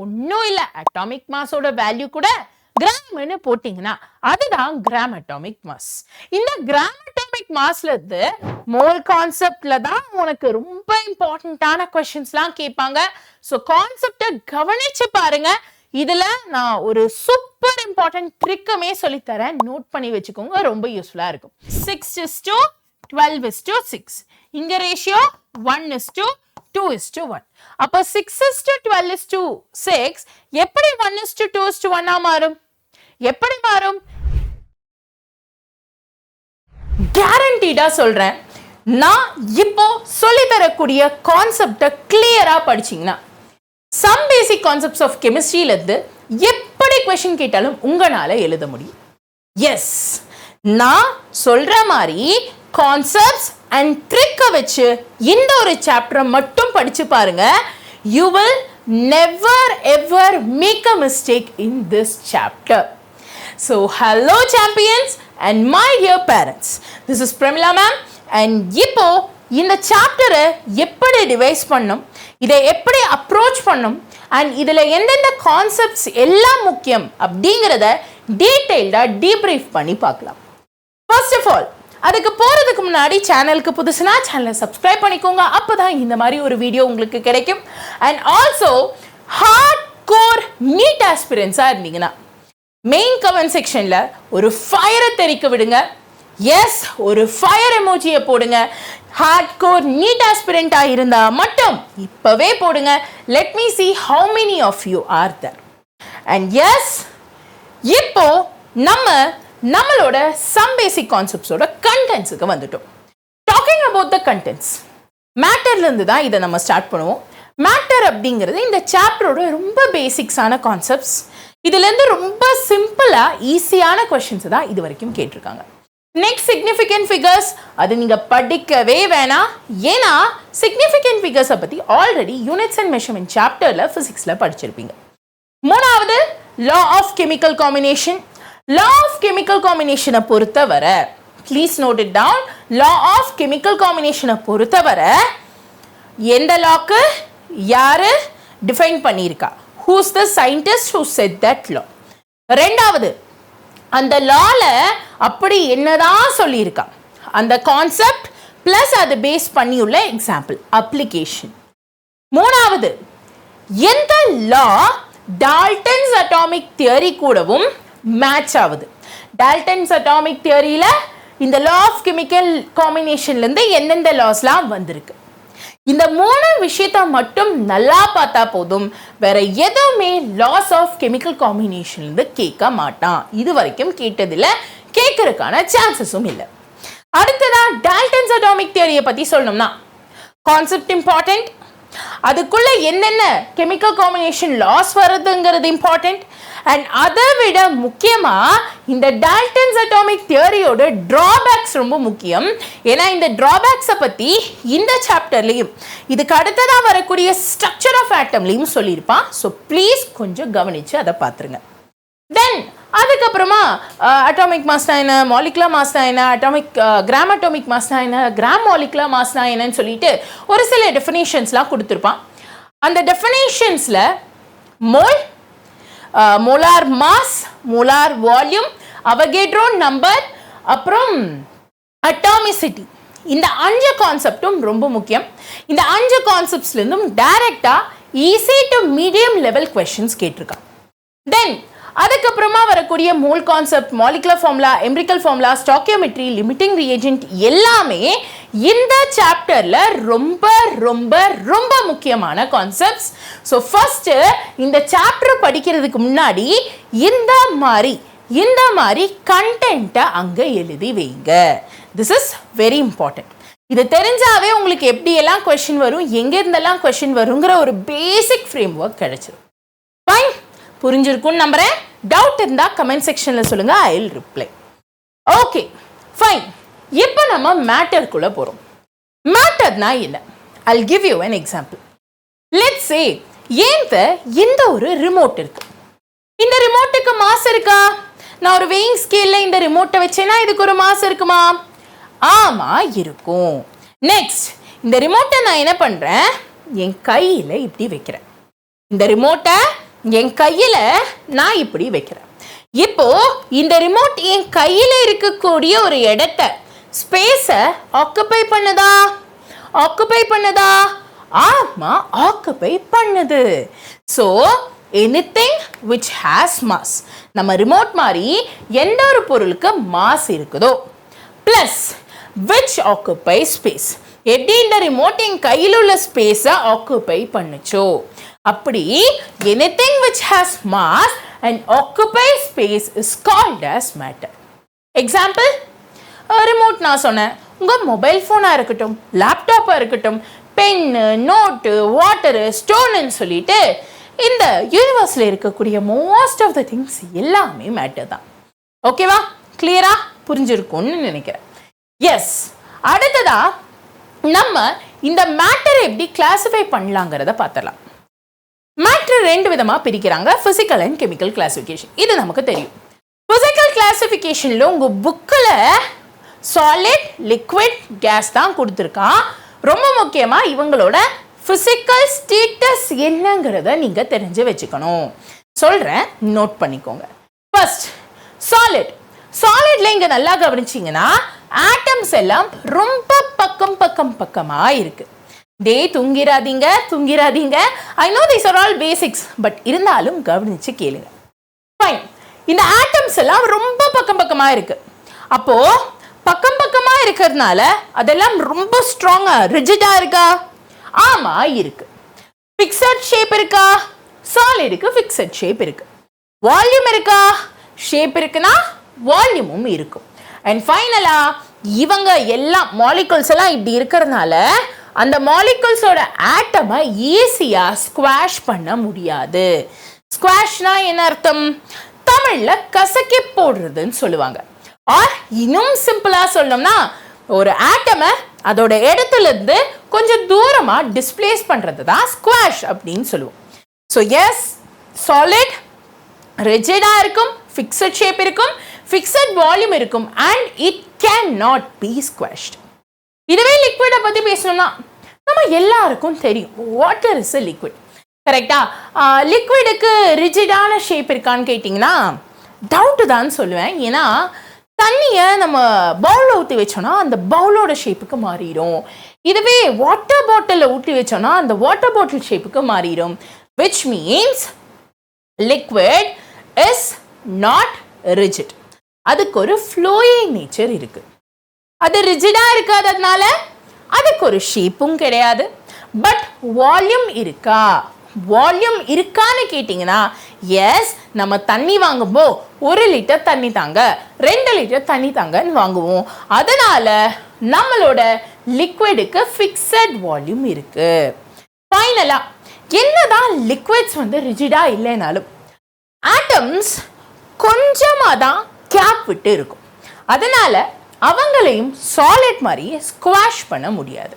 ஒன்றும் இல்லை, atomic மாஸோட value கூட கிராம்னு போட்டிங்கன்னா அதுதான் கிராம் அட்டாமிக் மாஸ். இந்த கிராம் அட்டாமிக் மாஸ்ல இருந்து மோல் கான்செப்ட்ல தான் உனக்கு ரொம்ப இம்பார்ட்டன்டான கொஸ்டின்ஸ்லாம் கேட்பாங்க. ஸோ கான்செப்டை கவனிச்சு பாருங்க. இதுல நான் ஒரு சூப்பர் இம்பார்ட்டன்ட் ட்ரிக்குமே சொல்லித்தரேன், நோட் பண்ணி வச்சுக்கோங்க, ரொம்ப யூஸ்ஃபுல்லா இருக்கும். 6:12:6. இங்க ரேஷியோ 1:2:1. அப்ப 6:12:6 எப்படி 1:2:1 மாறும்? எப்படி மாறும்? கேரண்டீடா சொல்றேன். நான் இப்போ சொல்லி தரக்கூடிய கான்செப்டை கிளியரா படிச்சீங்கன்னா சம் பேசிக் கான்செப்ட்ஸ் ஆஃப் கெமிஸ்ட்ரியில இருந்து எப்படி கொஸ்டின் கேட்டாலும் உங்களால எழுத முடியும். எஸ், நான் சொல்ற மாதிரி கான்செப்ட்ஸ் அண்ட் ட்ரிக்கை வச்சு இந்த ஒரு சாப்டரை மட்டும் படிச்சு பாருங்க. You will never ever make a mistake in this chapter. So hello champions and my dear parents. This is Premila Mam and இப்போ இந்த சாப்டரை எப்படி டிவைஸ் பண்ணும், இதை எப்படி அப்ரோச் பண்ணும் அண்ட் இதில் எந்தெந்த கான்செப்ட்ஸ் எல்லாம் முக்கியம் அப்படிங்கிறத டீட்டெயில்டாக டீப்ரீஃப் பண்ணி பார்க்கலாம். ஃபர்ஸ்ட் ஆஃப் ஆல், அதுக்கு போகிறதுக்கு முன்னாடி சேனலுக்கு புதுசுனா சேனலை சப்ஸ்கிரைப் பண்ணிக்கோங்க. அப்போ தான் இந்த மாதிரி ஒரு வீடியோ உங்களுக்கு கிடைக்கும். And also hard core NEET ஆஸ்பிரன்ஸாக இருந்தீங்கன்னா மெயின் கமெண்ட் செக்ஷனில் ஒரு ஃபயரை தெரிக்க விடுங்க. எஸ், ஒரு ஃபயர் எமோஜியை போடுங்க. ஹார்ட் கோர் நீட் ஆஸ்பிரண்டாக இருந்தால் மட்டும் இப்போவே போடுங்க. Let me see how many of you are there. And yes, இப்போ நம்மளோட சம் பேசிக் கான்செப்ட்ஸோட கண்டென்ட்ஸுக்கு வந்துட்டோம். டாக்கிங் அபவுட் த கண்டென்ட்ஸ், மேட்டர்லேருந்து தான் இதை நம்ம ஸ்டார்ட் பண்ணுவோம். மேட்டர் அப்படிங்கிறது இந்த சாப்டரோட ரொம்ப பேசிக்ஸான கான்செப்ட்ஸ். இதுலேருந்து ரொம்ப சிம்பிளாக ஈஸியான கொஷின்ஸ் தான் இது வரைக்கும் கேட்டிருக்காங்க. நெக்ஸ்ட் சிக்னிஃபிகண்ட் ஃபிகர்ஸ், அது நீங்கள் படிக்கவே வேணாம். ஏன்னா சிக்னிஃபிகண்ட் ஃபிகர்ஸை பற்றி ஆல்ரெடி யூனிட்ஸ் அண்ட் மெஷர்மெண்ட் சாப்டரில் ஃபிசிக்ஸில் படிச்சிருப்பீங்க. மூணாவது law of chemical combination. Law of chemical காம்பினேஷனை பொறுத்தவரை, please note it down, law of chemical காம்பினேஷனை பொறுத்தவரை எந்த லாக்கு யாரு டிஃபைன் பண்ணியிருக்கா, who's the scientist who set that law. ரெண்டாவது, அந்த லால அப்படி என்னதான் சொல்லியிருக்கா, அந்த கான்செப்ட் பிளஸ் அது பேஸ் பண்ணியுள்ள எக்ஸாம்பிள் அப்ளிகேஷன். மூணாவது, எந்த லா டால்டன்ஸ் அட்டாமிக் தியரி கூடவும் மேட்ச் ஆகுது. டால்டன்ஸ் அட்டாமிக் தியரியில இந்த லா ஆஃப் கெமிக்கல் காம்பினேஷன்லேருந்து எந்தெந்த லாஸ்லாம் வந்திருக்கு. இந்த மூணு விஷயத்த மட்டும் நல்லா பார்த்தா போதும், வேற எதுவுமே லாஸ் ஆஃப் கெமிக்கல் காம்பினேஷன்லேருந்து கேட்க மாட்டான். இது வரைக்கும் கேட்டதில்லை, கேட்கறதுக்கான சான்சஸும் இல்லை. அடுத்ததான் டால்டன்ஸ் அட்டாமிக் தியரியை பற்றி சொல்லணும்னா கான்செப்ட் இம்பார்ட்டன்ட், அதுக்குள்ள என்னென்ன கெமிக்கல் காம்பினேஷன் லாஸ் வருதுங்கிறது இம்பார்ட்டன்ட். அண்ட் அதை விட முக்கியமாக இந்த டால்டன்ஸ் அட்டாமிக் தியரியோட ட்ராபேக்ஸ் ரொம்ப முக்கியம். ஏன்னா இந்த ட்ராபேக்ஸை பற்றி இந்த சாப்டர்லையும் இதுக்கு அடுத்ததாக வரக்கூடிய ஸ்ட்ரக்சர் ஆஃப் ஆட்டம்லையும் சொல்லியிருப்பான். ஸோ ப்ளீஸ் கொஞ்சம் கவனித்து அதை பார்த்துருங்க. தென் அதுக்கப்புறமா அட்டாமிக் மாஸ்னா என்ன, மாலிகுலர் மாஸ்னா என்ன, கிராம் அட்டாமிக் மாஸ்னா என்ன, கிராம் மாலிகுலர் மாஸ்னா என்னன்னு சொல்லிட்டு ஒரு சில டெஃபினேஷன்ஸ்லாம் கொடுத்துருப்பான். அந்த டெஃபினேஷன்ஸில் mole, molar mass, molar volume, Avogadro number, அப்புறம் அட்டாமிசிட்டி, இந்த 5 கான்செப்டும் ரொம்ப முக்கியம். இந்த 5 கான்செப்ட்ஸ்லேருந்தும் டைரக்டாக easy to medium level questions கேட்டிருக்கான். தென் அதுக்கப்புறமா வரக்கூடிய mole concept, molecular formula, empirical formula, stoichiometry, limiting reagent எல்லாமே இந்த சாப்டர்ல ரொம்ப ரொம்ப ரொம்ப முக்கியமான கான்செப்ட்ஸ். ஸோ ஃபர்ஸ்ட் இந்த சாப்டர் படிக்கிறதுக்கு முன்னாடி இந்த மாதிரி கண்டென்ட்டை அங்கே எழுதி வைங்க. This is very important. இது தெரிஞ்சாவே உங்களுக்கு எப்படியெல்லாம் கொஸ்டின் வரும், எங்கேருந்தெல்லாம் கொஸ்டின் வருங்கிற ஒரு பேசிக் ஃப்ரேம் ஒர்க் கிடைச்சிடும். ஃபைன், புரிஞ்சிருக்கும்னு நம்புறேன். டவுட் இருந்தா கமெண்ட் செக்ஷன்ல சொல்லுங்க, I will reply. Okay fine, இப்போ நம்ம மேட்டருக்குள்ள போறோம். மேட்டர்னா என்ன? I will give you an example. Let's say இந்த ஒரு ரிமோட் இருக்கு. இந்த ரிமோட்டுக்கு மாஸ் இருக்கா? நான் ஒரு வெயிங் ஸ்கேல்ல இந்த ரிமோட்டை வச்சேன்னா இதுக்கு ஒரு மாஸ் இருக்குமா? ஆமா, இருக்கும். நெக்ஸ்ட், இந்த ரிமோட்டை நான் என்ன பண்றேன், என் கையில இப்படி வைக்கிறேன். இந்த ரிமோட்டை என் கையில் நான் இப்படி வைக்கிறேன். இப்போ இந்த ரிமோட் என் கையில் இருக்கக்கூடிய ஒரு இடத்த ஸ்பேஸை ஆக்குபை பண்ணுதா? ஆமா, ஆக்குபை பண்ணுது. So anything which has mass, நம்ம ரிமோட் மாதிரி எந்த ஒரு பொருளுக்கு மாஸ் இருக்குதோ பிளஸ் which occupy space, எப்படி இந்த ரிமோட் என் கையில் உள்ள ஸ்பேஸை ஆக்குபை பண்ணுச்சோ அப்படி anything which has mass and occupy space is called as matter. Example, remote நான் சொன்னேன். உங்கள் மொபைல் ஃபோனாக இருக்கட்டும், லேப்டாப்பாக இருக்கட்டும், பென்னு, நோட்டு, வாட்டரு, ஸ்டோனுன்னு சொல்லிட்டு இந்த யூனிவர்ஸில் இருக்கக்கூடிய மோஸ்ட் ஆஃப் த திங்ஸ் எல்லாமே மேட்டர் தான். ஓகேவா? கிளியரா புரிஞ்சிருக்கும்னு நினைக்கிறேன். எஸ், அடுத்ததா நம்ம இந்த மேட்டரை எப்படி கிளாஸிஃபை பண்ணலாங்கிறத பார்த்தலாம். மேட்டர் 2 விதமாக பிரிக்கிறாங்க, ஃபிசிக்கல் அண்ட் கெமிக்கல் கிளாஸிஃபிகேஷன். இது நமக்கு தெரியும். ஃபிசிக்கல் கிளாஸிஃபிகேஷனில் உங்கள் புக்கில் சாலிட், லிக்விட், கேஸ் தான் கொடுத்துருக்கான். ரொம்ப முக்கியமாக இவங்களோட ஃபிசிக்கல் ஸ்டேட்டஸ் என்னங்கிறத நீங்கள் தெரிஞ்சு வச்சுக்கணும். சொல்கிறேன், நோட் பண்ணிக்கோங்க. ஃபர்ஸ்ட், சாலிட்ல இங்கே நல்லா கவனிச்சிங்கன்னா ஆட்டம்ஸ் எல்லாம் ரொம்ப பக்கமாக இருக்கு. தூங்கிராதீங்க. I know these are all basics, but இருந்தாலும் கவனிச்சு கேளுங்க. ஃபைன், இந்த ஆட்டம்ஸ் எல்லாம் ரொம்ப பக்கமாக இருக்கு. அப்போ பக்கமாக இருக்கிறதுனால அதெல்லாம் ரொம்ப ஸ்ட்ராங்கா ரிஜிடா இருக்கா? ஆமா, இருக்கு. ஃபிக்ஸட் ஷேப் இருக்கா? சாலிடுக்கு ஃபிக்ஸட் ஷேப் இருக்கு. வால்யூம் இருக்கா? ஷேப் இருக்குன்னா வால்யூமும் இருக்கும். அண்ட் ஃபைனலா இவங்க எல்லாம் மாலிகுல்ஸ் எல்லாம் இப்படி இருக்கிறதுனால அந்த மாலிகுல்ஸோட ஆட்டமை ஈஸியா ஸ்குவாஷ் பண்ண முடியாது. ஸ்குவாஷ்னா என்ன அர்த்தம்? தமிழ்ல கசக்கி போடுறதுன்னு சொல்லுவாங்க. ஆர் இன்னும் சிம்பிளா சொல்லணும்னா ஒரு ஆட்டமை அதோட இடத்துல இருந்து கொஞ்சம் தூரமா டிஸ்பிளேஸ் பண்றது தான் ஸ்குவாஷ் அப்படின்னு சொல்லுவோம். ஸோ எஸ், சாலிட் ரிஜிடா இருக்கும், ஃபிக்ஸட் ஷேப் இருக்கும், ஃபிக்ஸட் வால்யூம் இருக்கும், and it can not be ஸ்குவாஷ்ட். இதுவே லிக்விடை பத்தி பேசணும்னா நம்ம எல்லாருக்கும் தெரியும், வாட்டர் இஸ் a liquid. கரெக்டா? லிக்விடுக்கு ரிஜிடான ஷேப் இருக்கான்னு கேட்டிங்கன்னா டவுட்டு தான் சொல்லுவேன். ஏன்னா தண்ணியை நம்ம பவுலில் ஊற்றி வச்சோன்னா அந்த பவுலோட ஷேப்புக்கு மாறிடும். இதுவே வாட்டர் பாட்டிலில் ஊற்றி வச்சோன்னா அந்த வாட்டர் பாட்டில் ஷேப்புக்கு மாறிடும். Which means liquid is not rigid. அதுக்கு ஒரு ஃப்ளோயிங் நேச்சர் இருக்கு. அது ரிஜிடா இருக்காததுனால அதுக்கு ஒரு ஷேப்பும் கிடையாது. பட் வால்யூம் இருக்கான்னு கேட்டிங்கன்னா எஸ், நம்ம தண்ணி வாங்கும்போ 1 லிட்டர் தண்ணி தாங்க, 2 லிட்டர் தண்ணி தாங்கன்னு வாங்குவோம். அதனால நம்மளோட லிக்விடுக்கு ஃபிக்ஸட் வால்யூம் இருக்கு. ஃபைனலா என்னதான் லிக்விட்ஸ் ரிஜிடா இல்லைனாலும் ஆட்டம்ஸ் கொஞ்சமாக தான் கேப் விட்டு இருக்கும். அதனால அவங்களையும் சாலிட் மாதிரி ஸ்குவாஷ் பண்ண முடியாது.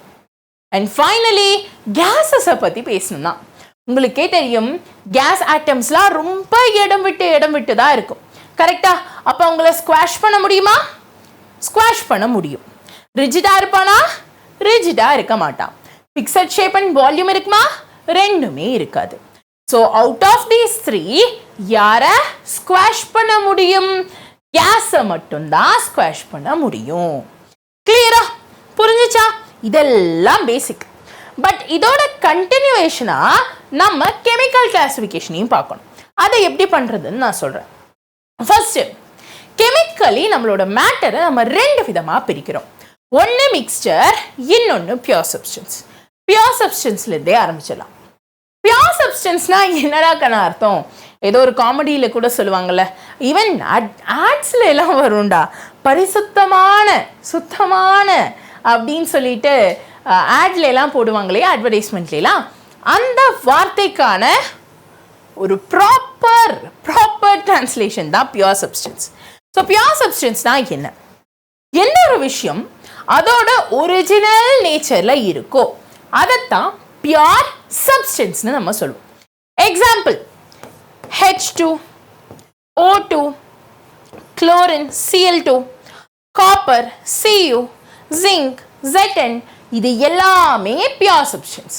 அண்ட் ஃபைனலி கேஸஸை பற்றி பேசணும்னா உங்களுக்கே தெரியும், கேஸ் ஆட்டம்ஸ்லாம் ரொம்ப இடம் விட்டு தான் இருக்கும். கரெக்டா? அப்போ அவங்கள ஸ்குவாஷ் பண்ண முடியுமா? ஸ்குவாஷ் பண்ண முடியும். ரிஜிடா இருப்பானா? ரிஜிடா இருக்க மாட்டான். ஃபிக்ஸட் ஷேப் அண்ட் வால்யூம் இருக்குமா? ரெண்டுமே இருக்காது. ஸோ அவுட் ஆஃப் தீஸ் 3 யாரை ஸ்குவாஷ் பண்ண முடியும்? கேஸை மட்டும்தான் ஸ்குவாஷ் பண்ண முடியும். கிளியரா? புரிஞ்சுச்சா? இதெல்லாம் பேசிக். பட் இதோட கண்டினியூவேஷனா நம்ம கெமிக்கல் கிளாசிஃபிகேஷனையும் பார்க்கணும். அதை எப்படி பண்றதுன்னு நான் சொல்றேன். ஃபர்ஸ்ட், கெமிக்கலி நம்மளோட மேட்டரை நம்ம 2 விதமா பிரிக்கிறோம். ஒன்று மிக்ஸ்சர், இன்னொன்று பியூர் சப்ஸ்டன்ஸ். பியூர் சப்ஸ்டன்ஸ்லேருந்தே ஆரம்பிச்சிடலாம். பியூர் சப்ஸ்டன்ஸ்னா என்னடா கண்ணா அர்த்தம்? ஏதோ ஒரு காமெடியில் கூட சொல்லுவாங்கல்ல, ஈவன் ஆட்ஸ்ல எல்லாம் வரும்டா, பரிசுத்தமான சுத்தமான அப்படின்னு சொல்லிட்டு ஆட்ல எல்லாம் போடுவாங்களே, அட்வர்டைஸ்மெண்ட்லாம். அந்த வார்த்தைக்கான ஒரு ப்ராப்பர் டிரான்ஸ்லேஷன் தான் பியூர் சப்ஸ்டன்ஸ். ஸோ பியூர் சப்ஸ்டன்ஸ்னா என்ன? எந்த ஒரு விஷயம் அதோட ஒரிஜினல் நேச்சர்ல இருக்கோ அதைத்தான் பியூர் சப்ஸ்டன்ஸ்னு நம்ம சொல்லுவோம். Example, H2, O2, chlorine, Cl2, copper, Cu, zinc, Zn, இது எல்லாமே பியூர் சப்ஸ்டன்ஸ்.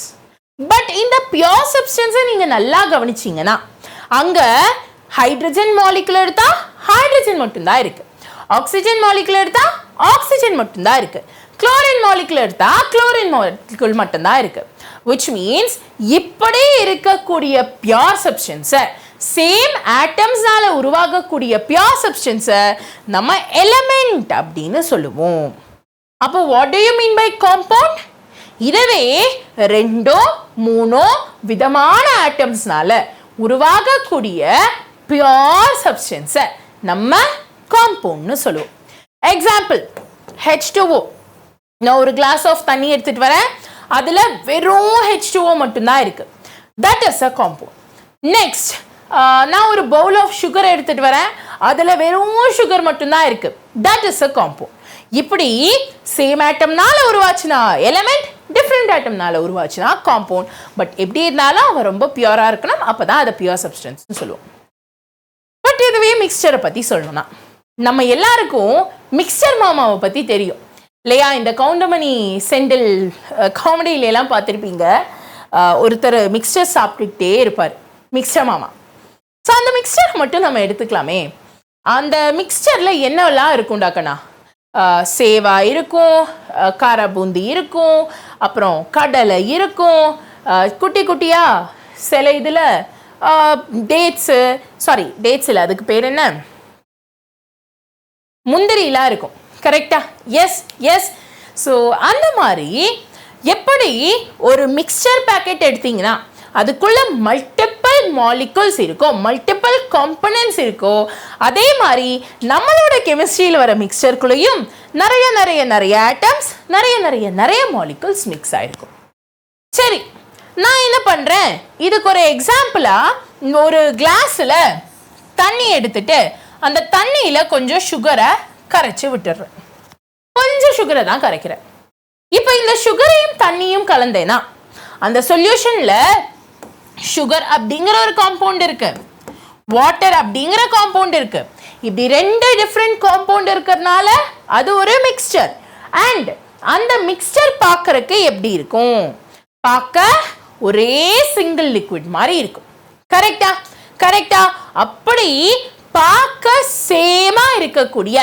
பட் இந்த பியூர் சப்ஸ்டன்ஸை நீங்க நல்லா கவனிச்சீங்கன்னா அங்க ஹைட்ரஜன் மாலிகுல் எடுத்தா ஹைட்ரஜன் மட்டும்தான் இருக்கு, ஆக்சிஜன் மாலிகுல் எடுத்தா ஆக்சிஜன் மட்டும்தான் இருக்கு, குளோரின் மாலிகுல் எடுத்தா குளோரின் மாலிகுல் மட்டும்தான் இருக்கு. which means இப்படி இருக்கக்கூடிய பியூர் சப்ஸ்டன்ஸை, சேம் ஆட்டம்ஸ்னால உருவாகக்கூடிய பியூர் சப்ஸ்டன்ஸை நம்ம எலிமெண்ட் அப்படின்னு சொல்லுவோம். அப்போ what do you mean by compound? இதுவே 2-3 விதமான ஆட்டம்ஸ்னால உருவாகக்கூடிய பியூர் சப்ஸ்டன்ஸை நம்ம காம்பவுண்ட்னு சொல்லுவோம். Example H2O. நான் ஒரு கிளாஸ் ஆஃப் தண்ணி எடுத்துட்டு வரேன், அதுல வெறும் H2O மட்டும்தான் இருக்கு, that is a compound. Next நான் ஒரு பவுல் ஆஃப் சுகர் எடுத்துட்டு வரேன், அதுல வெறும் சுகர் மட்டும்தான் இருக்கு, தட் இஸ் அ காம்பவுண்ட். இப்படி சேம் ஆட்டம்னால உருவாச்சுனா எலிமெண்ட், டிஃப்ரெண்ட் ஆட்டம்னால உருவாச்சுனா காம்பவுண்ட். பட் எப்படி இருந்தாலும் அவன் ரொம்ப பியூரா இருக்கணும், அப்பதான் அதை பியூர் சப்ஸ்டன்ஸ் சொல்லுவோம். பட் இதுவே மிக்சரை பத்தி சொல்லணும்னா, நம்ம எல்லாருக்கும் மிக்சர் மாமாவை பத்தி தெரியும் இல்லையா? இந்த கவுண்டமணி செந்தில் காமெடியில எல்லாம் பார்த்துருப்பீங்க, ஒருத்தர் மிக்சர் சாப்பிட்டுக்கிட்டே இருப்பார், மிக்சர் மாமா. ஸோ அந்த மிக்சர் மட்டும் நம்ம எடுத்துக்கலாமே. அந்த மிக்சர்ல என்னெல்லாம் இருக்கும்டாக்கண்ணா? சேவா இருக்கும், கார பூந்தி இருக்கும், அப்புறம் கடலை இருக்கும், குட்டி குட்டியா சில இதில் டேட்ஸு, சாரி டேட்ஸ் இல்லை, அதுக்கு பேர் என்ன, முந்திரிலாம் இருக்கும். கரெக்டா? S S. ஸோ அந்த மாதிரி எப்படி ஒரு மிக்சர் பேக்கெட் எடுத்தீங்கன்னா அதுக்குள்ள மல்டிபிள் மாலிகுல்ஸ் இருக்கும், மல்டிபிள் காம்பனன்ட்ஸ் இருக்கும், அதே மாதிரி நம்மளோட கெமிஸ்ட்ரியில் வர மிக்சருக்குள்ளேயும் நிறைய நிறைய நிறைய ஆட்டம்ஸ், நிறைய நிறைய நிறைய மாலிகுல்ஸ் மிக்ஸ் ஆயிருக்கும். சரி, நான் என்ன பண்ணுறேன், இதுக்கு ஒரு எக்ஸாம்பிளாக ஒரு கிளாஸில் தண்ணி எடுத்துட்டு அந்த தண்ணியில் கொஞ்சம் சுகரை கரைச்சி விட்டுடுறேன், கொஞ்சம் சுகரை தான் கரைக்கிறேன். இப்போ இந்த சுகரையும் தண்ணியும் கலந்தேனா அந்த சொல்யூஷன்ல சுகர் அப்படிங்கிற ஒரு காம்பவுண்ட் இருக்கு, வாட்டர் அப்படிங்கிற காம்பவுண்ட் இருக்கு. இப்படி 2 டிஃப்ரெண்ட் காம்பவுண்ட் இருக்கிறதுனால அது ஒரு மிக்ஸ்சர். அண்ட் அந்த மிக்ஸ்சர் பார்க்கறதுக்கு எப்படி இருக்கும்? பார்க்க ஒரே சிங்கிள் லிக்விட் மாதிரி இருக்கும். கரெக்டா? கரெக்டா? அப்படி பார்க்க சேமா இருக்கக்கூடிய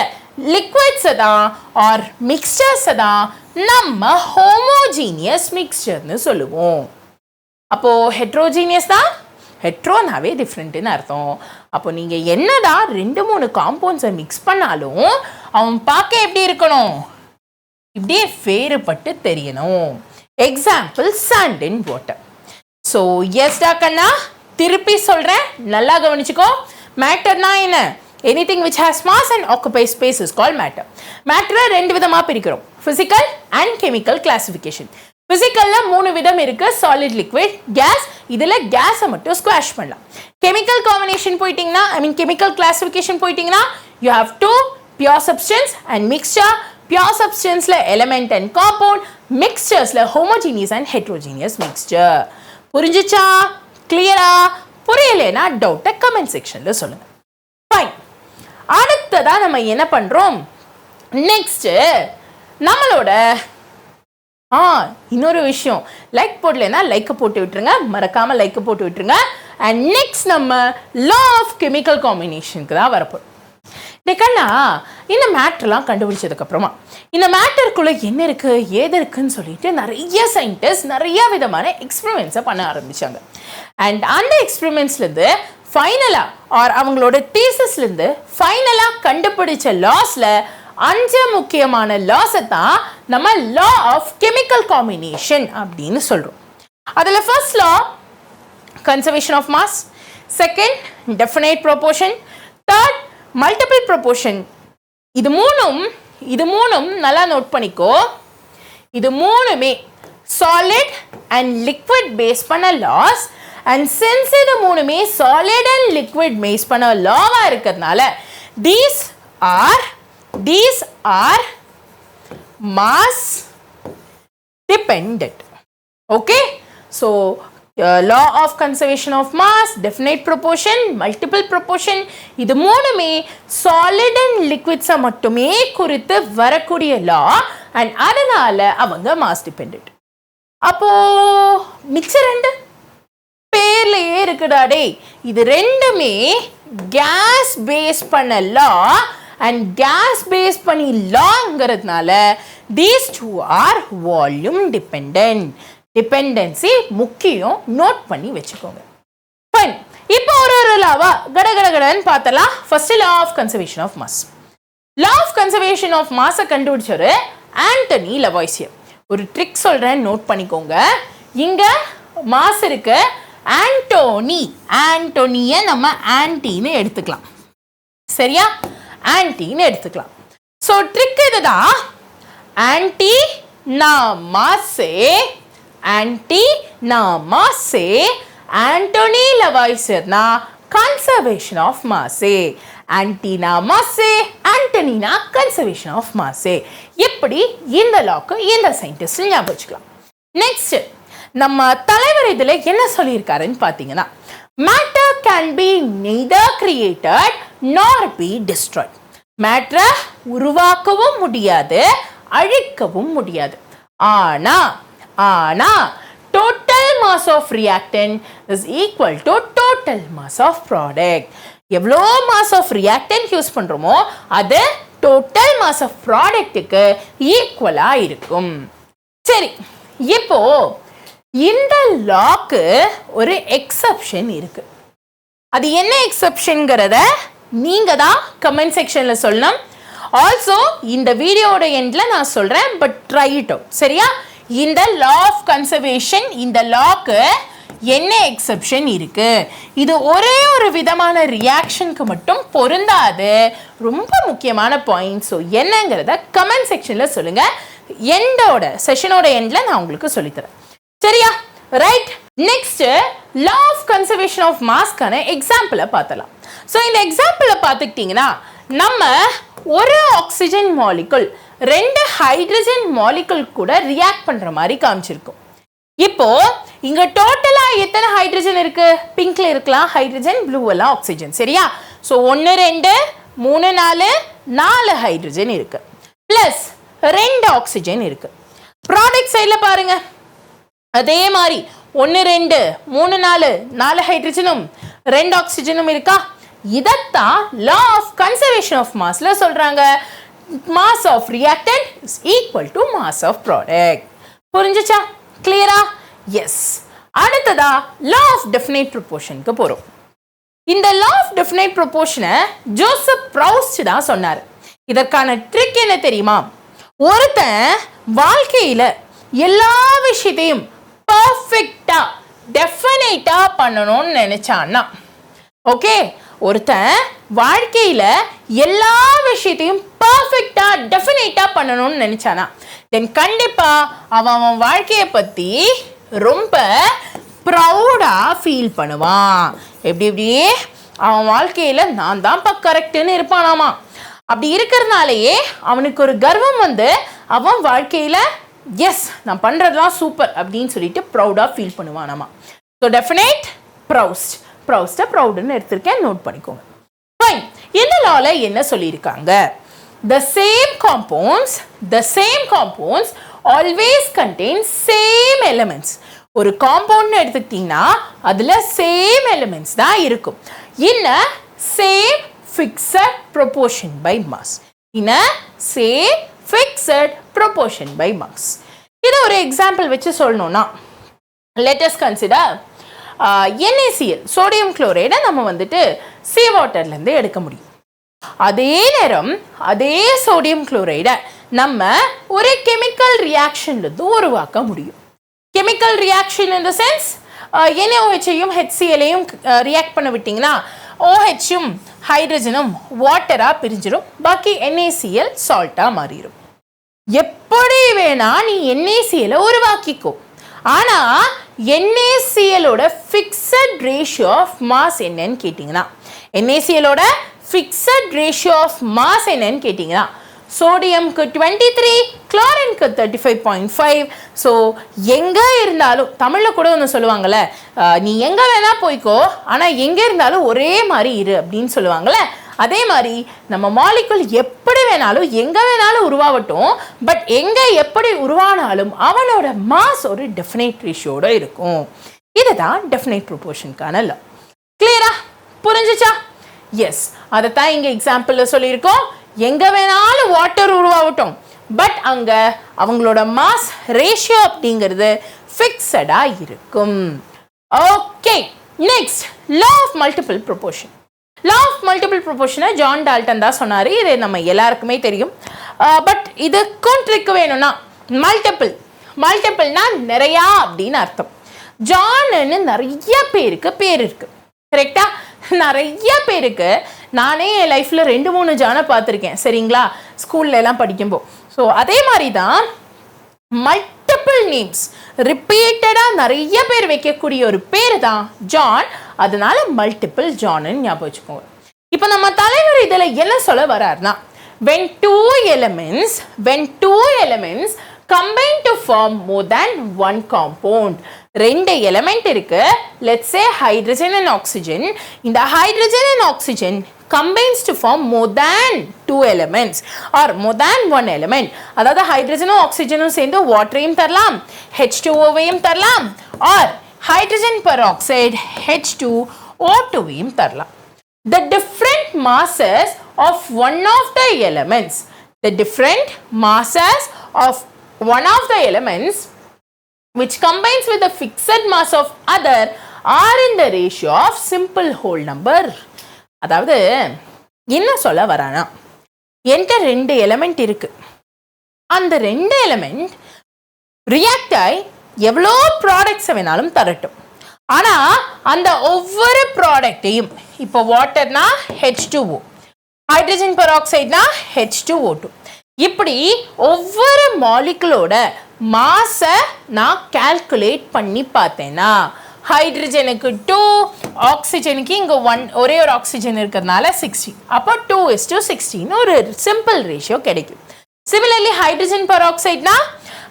லிக்விட்ஸ் தான் ஆர் மிக்ஸ்சர்ஸ் தான் நம்ம ஹோமோஜீனியஸ் மிக்ஸ்சர்னு சொல்லுவோம். அப்போ ஹெட்ரோஜீனியஸ் தான், ஹெட்ரோனாவே டிஃப்ரெண்ட்னு அர்த்தம். அப்போ நீங்க என்னதான் 2-3 காம்பவுண்ட்ஸை மிக்ஸ் பண்ணாலும் அவன் பார்க்க எப்படி இருக்கணும்? இப்படியே வேறுபட்டு தெரியணும். Example sand and water. So எஸ்டா கண்ணா, திருப்பி சொல்றேன், நல்லா கவனிச்சுக்கோ. மேட்டர்னா என்ன? anything which has mass and occupies space is called matter. matter 2 விதமா பிரிக்கிறோம், physical and chemical classification. physicalல 3 விதம் இருக்கு, solid, liquid, gas. இதுல gas மட்டும் ஸ்குவாஷ் பண்ணலாம். chemical combination போயிட்டீங்கன்னா, I mean chemical classification போயிட்டீங்கன்னா, you have two pure substance and mixture. pure substanceல element and compound, mixturesல homogeneous and heterogeneous mixture. புரிஞ்சுச்சா? கிளியரா? புரியலைன்னா டவுட்டை கமெண்ட் செக்ஷன்ல சொல்லுங்க. ஃபைன். அடுத்ததா நம்ம என்ன பண்றோம்? நெக்ஸ்ட் நம்மளோட இன்னொரு விஷயம், லைக் போடலைன்னா லைக்கை போட்டு விட்டுருங்க, மறக்காம லைக்கை போட்டு விட்டுருங்க. அண்ட் நெக்ஸ்ட் நம்ம லா ஆஃப் கெமிக்கல் காம்பினேஷனுக்கு தான் வரப்போம். கண்ணா, இந்த மேட்டர்லாம் கண்டுபிடிச்சதுக்கு அப்புறமா இந்த மேட்டருக்குள்ள என்ன இருக்கு ஏது இருக்குன்னு சொல்லிட்டு நிறைய சயின்டிஸ்ட் நிறைய விதமான எக்ஸ்பெரிமெண்ட்ஸை பண்ண ஆரம்பிச்சாங்க. அண்ட் அந்த எக்ஸ்பெரிமெண்ட்ஸ்லேருந்து ஃபைனலாக ஆர் அவங்களோட தீசஸ்லேருந்து ஃபைனலாக கண்டுபிடிச்ச லாஸில் 5 முக்கியமான லாஸை தான் நம்ம லா ஆஃப் கெமிக்கல் காம்பினேஷன் அப்படின்னு சொல்கிறோம். அதில் first law conservation of mass, second definite proportion, third multiple proportion. இது மூணும் நல்லா நோட் பண்ணிக்கோ. இது மூணுமே சாலிட் அண்ட் லிக்விட் பேஸ் பண்ண லாஸ். அண்ட் சின்ஸ் இது மூணுமே சாலிட் அண்ட் லிக்விட் பேஸ் பண்ண லாவா இருக்கிறதுனால these are mass dependent. Okay, so law of conservation of mass, definite proportion, multiple proportion, இது மூணுமே சாலிட் அண்ட் லிக்விட்ஸை மட்டுமே குறித்து வரக்கூடிய லா. அண்ட் அதனால அவங்க மாஸ் டிபெண்டன்ட். அப்போ மிக்சர் 2 பேர்லயே இருக்குடா டே. இது ரெண்டுமே கேஸ் பேஸ் பண்ண லா அண்ட் கேஸ் பேஸ் பண்ணி லாங்கிறதுனால these two are volume dependent. Dependency முக்கியம், நோட் பண்ணி வச்சுக்கோங்க. ஃபைன், இப்போ ஒரு லாவா கடகடகடன்னு பார்த்தலாம். First law of conservation of mass. Law of conservation of மாஸை கண்டுபிடிச்சவர் ஆண்டனி லவாய்சியர். ஒரு ட்ரிக் சொல்றேன், நோட் பண்ணிக்கோங்க. இங்க மாஸ் இருக்கு, ஆண்டோனியை நம்ம ஆன்டின்னு எடுத்துக்கலாம். சரியா? ஆன்டின்னு எடுத்துக்கலாம். ஸோ ட்ரிக் இதுதான். ஆன்டி நாமாசே ஆண்டோனி லவாய்சியர்னா கன்சர்வேஷன் ஆஃப் மாஸே. ஆன்டினா மாஸே, ஆண்டனினா கன்சர்வேஷன் ஆஃப் மாஸே. எப்படி இந்த லாக்கு இந்த சயின்டிஸ்ட் ஞாபகம் வச்சுக்கலாம். நெக்ஸ்ட் நம்ம தலைவர் இதுல என்ன சொல்லியிருக்காருன்னு பார்த்தீங்கன்னா, matter can be neither created நார் பி டிஸ்ட்ராய்ட். மேட்டரை உருவாக்கவும் முடியாது, அழிக்கவும் முடியாது. ஆனா total mass of reactant is equal to total mass of product. எவ்வளோ mass of reactant யூஸ் பண்றோமோ அது total mass of productக்கு ஈக்குவலா இருக்கும். சரி, இப்போ இந்த லாக்கு ஒரு எக்ஸெப்ஷன் இருக்கு. அது என்ன எக்ஸெப்ஷன்ங்கிறத நீங்க தான் கமெண்ட் செக்ஷன்ல சொல்லணும். ஆல்சோ இந்த வீடியோட எண்ட்ல நான் சொல்றேன், பட் ட்ரை இட் அவுட். சரியா? இந்த லா ஆஃப் கன்சர்வேஷன், இந்த லாக்கு என்ன எக்ஸெப்ஷன் இருக்கு? இது ஒரே ஒரு விதமான ரியாக்ஷனுக்கு மட்டும் பொருந்தாது. ரொம்ப முக்கியமான பாயிண்ட். ஸோ என்னங்கிறத கமெண்ட் செக்ஷன்ல சொல்லுங்க. செஷனோட எண்ட்ல நான் உங்களுக்கு சொல்லித்தரேன். சரியா? Right. Next law of conservation of மாஸ்க்கான எக்ஸாம்பிளை பார்த்தலாம். ஸோ இந்த எக்ஸாம்பிளை பார்த்துக்கிட்டிங்கன்னா, நம்ம ஒரு ஆக்சிஜன் மாலிகுல் 2 ஹைட்ரஜன் மாலிகுல் கூட ரியாக்ட் பண்ற மாதிரி காமிச்சிருக்கும். இப்போ இங்க டோட்டலா எத்தனை ஹைட்ரஜன் இருக்கு? பிங்க்ல இருக்கலாம் ஹைட்ரஜன், ப்ளூ எல்லாம் ஆக்சிஜன். சரியா? ஸோ 1 2 3 4 ஹைட்ரஜன் இருக்கு, பிளஸ் 2 ஆக்சிஜன் இருக்கு. ப்ராடக்ட் சைட்ல பாருங்க, அதே மாதிரி 1 2 3 4 ஹைட்ரஜனும் 2 ஆக்சிஜனும் இருக்கா? இதத்தான் லா ஆஃப் கன்சர்வேஷன் ஆஃப் மாஸ்ல சொல்றாங்க. mass of reactant is equal to mass of product. புரிஞ்சுச்சா? கிளியரா? எஸ். அடுத்ததா லா ஆஃப் டெஃபினைட் ப்ரொபோர்ஷனுக்கு போறோம். இந்த லா ஆஃப் டெஃபினைட் ப்ரொபோர்ஷனை ஜோசப் ப்ரௌஸ்ட் தான் சொன்னார். இதற்கான ட்ரிக் என்ன தெரியுமா? ஒருத்தன் வாழ்க்கையில எல்லா விஷயத்தையும் பர்ஃபெக்டா டெஃபினைட்டா பண்ணணும்னு நினைச்சான்னா, ஓகே, ஒருத்தன் வாழ்க்கையில எல்லா விஷயத்தையும் பர்ஃபெக்டா டெஃபினைட்டா பண்ணணும்னு நினைச்சானா, தென் கண்டிப்பா அவன் வாழ்க்கையை பத்தி ரொம்ப ப்ரௌடா ஃபீல் பண்ணுவான். எப்படி அவன் வாழ்க்கையில நான் தான் கரெக்டுன்னு இருப்பானாமா. அப்படி இருக்கிறதுனாலயே அவனுக்கு ஒரு கர்வம் வந்து அவன் வாழ்க்கையில எஸ் நான் பண்றதுலாம் சூப்பர் அப்படின்னு சொல்லிட்டு ப்ரௌடா ஃபீல் பண்ணுவானாமா. ஸோ டெஃபினைட் ப்ரௌஸ்ட ப்ரௌடுன்னு எடுத்திருக்கேன், நோட் பண்ணிக்கோங்க. ஃபைன். இந்த லால என்ன சொல்லியிருக்காங்க? The same compounds always contain same elements. ஒரு காம்பவுண்ட் எடுத்துக்கிட்டீங்கன்னா அதுல சேம் எலிமெண்ட்ஸ் தான் இருக்கும். In a same fixed proportion by mass. இது ஒரு எக்ஸாம்பிள் வச்சு சொல்லணும்னா, let us consider NaCl, sodium குளோரைடை நம்ம வந்துட்டு சீ வாட்டர்லேருந்து எடுக்க முடியும். அதே நேரம் அதே சோடியம் குளோரைடை நம்ம ஒரு கெமிக்கல் ரியாக்ஷன்லேருந்து உருவாக்க முடியும். Chemical reaction in the sense NaOHையும் HClஐயும் ரியாக்ட் பண்ண விட்டிங்கன்னா OHும் ஹைட்ரஜனும் வாட்டராக பிரிஞ்சிடும், பாக்கி NaCl சால்ட்டாக மாறிடும். எப்படி வேணா நீ NaClஐ உருவாக்கிக்கோ, ஆனா NaClஓட ஃபிக்ஸட் ரேஷியோ ஆஃப் மாஸ் என்னன்னு கேட்டிங்கன்னா, NaClஓட ஃபிக்ஸட் ரேஷியோ ஆஃப் மாஸ் என்னன்னு கேட்டிங்கன்னா, சோடியம்க்கு 23, குளோரினுக்கு 35.5. ஸோ எங்கே இருந்தாலும் தமிழில் கூட ஒன்று சொல்லுவாங்கள்ல, நீ எங்கே வேணால் போய்க்கோ ஆனால் எங்கே இருந்தாலும் ஒரே மாதிரி இரு அப்படின்னு சொல்லுவாங்கள்ல, அதே மாதிரி நம்ம மாலிகுல் எப்படி வேணாலும் எங்கே வேணாலும் உருவாகட்டும், பட் எங்கே எப்படி உருவானாலும் அவனோட மாஸ் ஒரு டெஃபினைட் ரேஷியோட இருக்கும். இதுதான் டெஃபினைட் ப்ரொபோர்ஷனுக்கான லா. கிளியரா? புரிஞ்சுச்சா? எஸ், அதைத்தான் இங்க எக்ஸாம்பிள்ல சொல்லியிருக்கோம். எங்க வேணாலும் வாட்டர் உருவாகட்டும், பட் அங்க அவங்களோட மாஸ் ரேஷியோ அப்படிங்கிறது ஃபிக்ஸடா இருக்கும். Okay, next law of multiple proportion. Law of multiple ப்ரொபோர்ஷனை ஜான் டால்டன் தான் சொன்னார். இது நம்ம எல்லாருக்குமே தெரியும். பட் இதுக்கும் ட்ரிக் வேணும்னா, மல்டிபிள்னா நிறையா அப்படின்னு அர்த்தம். ஜான்னு நிறைய பேருக்கு பேர் இருக்கு, கரெக்டா? நிறைய பேருக்கு நானே என் லைஃப்பில் 2-3 ஜானை பார்த்துருக்கேன், சரிங்களா, ஸ்கூல்ல எல்லாம் படிக்கும்போது. ஸோ அதே மாதிரி தான் மல்டிபிள் நேம்ஸ் ரிப்பீட்டடாக நிறைய பேர் வைக்கக்கூடிய ஒரு பேர் தான் ஜான். அதனால மல்டிபிள் ஜான்னு ஞாபகம் வச்சுக்கோங்க. இப்போ நம்ம தலைவர் இதில் என்ன சொல்ல வர்றாருன்னா, when two elements combine to form more than one compound. 2 element இருக்கு, let's say hydrogen and oxygen. இந்த hydrogen and oxygen combines to form more than 2 elements or more than 1 element. அதாவது ஹைட்ரஜனும் ஆக்சிஜனும் சேர்ந்து வாட்டரையும் தரலாம், H2O-வையும் தரலாம், or hydrogen peroxide H2O2-வையும் தரலாம். The different masses of one of the elements, which combines with the fixed mass of other are in the ratio of simple whole number. அதாவது என்ன சொல்ல வரானா, என்கிட்ட 2 எலிமெண்ட் இருக்கு, அந்த 2 எலிமெண்ட் ரியாக்ட் ஆகி எவ்வளோ ப்ராடக்ட்ஸை வேணாலும் தரட்டும். ஆனால் அந்த ஒவ்வொரு ப்ராடக்டையும், இப்போ வாட்டர்னா H2O, ஹைட்ரஜன் பெராக்சைட்னா H2O2, இப்படி ஒவ்வொரு மாலிகுலோட மாஸை நான் கால்குலேட் பண்ணி பார்த்தேன்னா, ஹைட்ரஜனுக்கு 2, ஆக்சிஜனுக்கு இங்கே 1, ஒரே ஒரு ஆக்சிஜன் இருக்கிறதுனால 16, அப்போ 2:16 ஒரு சிம்பிள் ரேஷியோ கிடைக்கும். சிமிலர்லி ஹைட்ரஜன் பெராக்சைட்னா,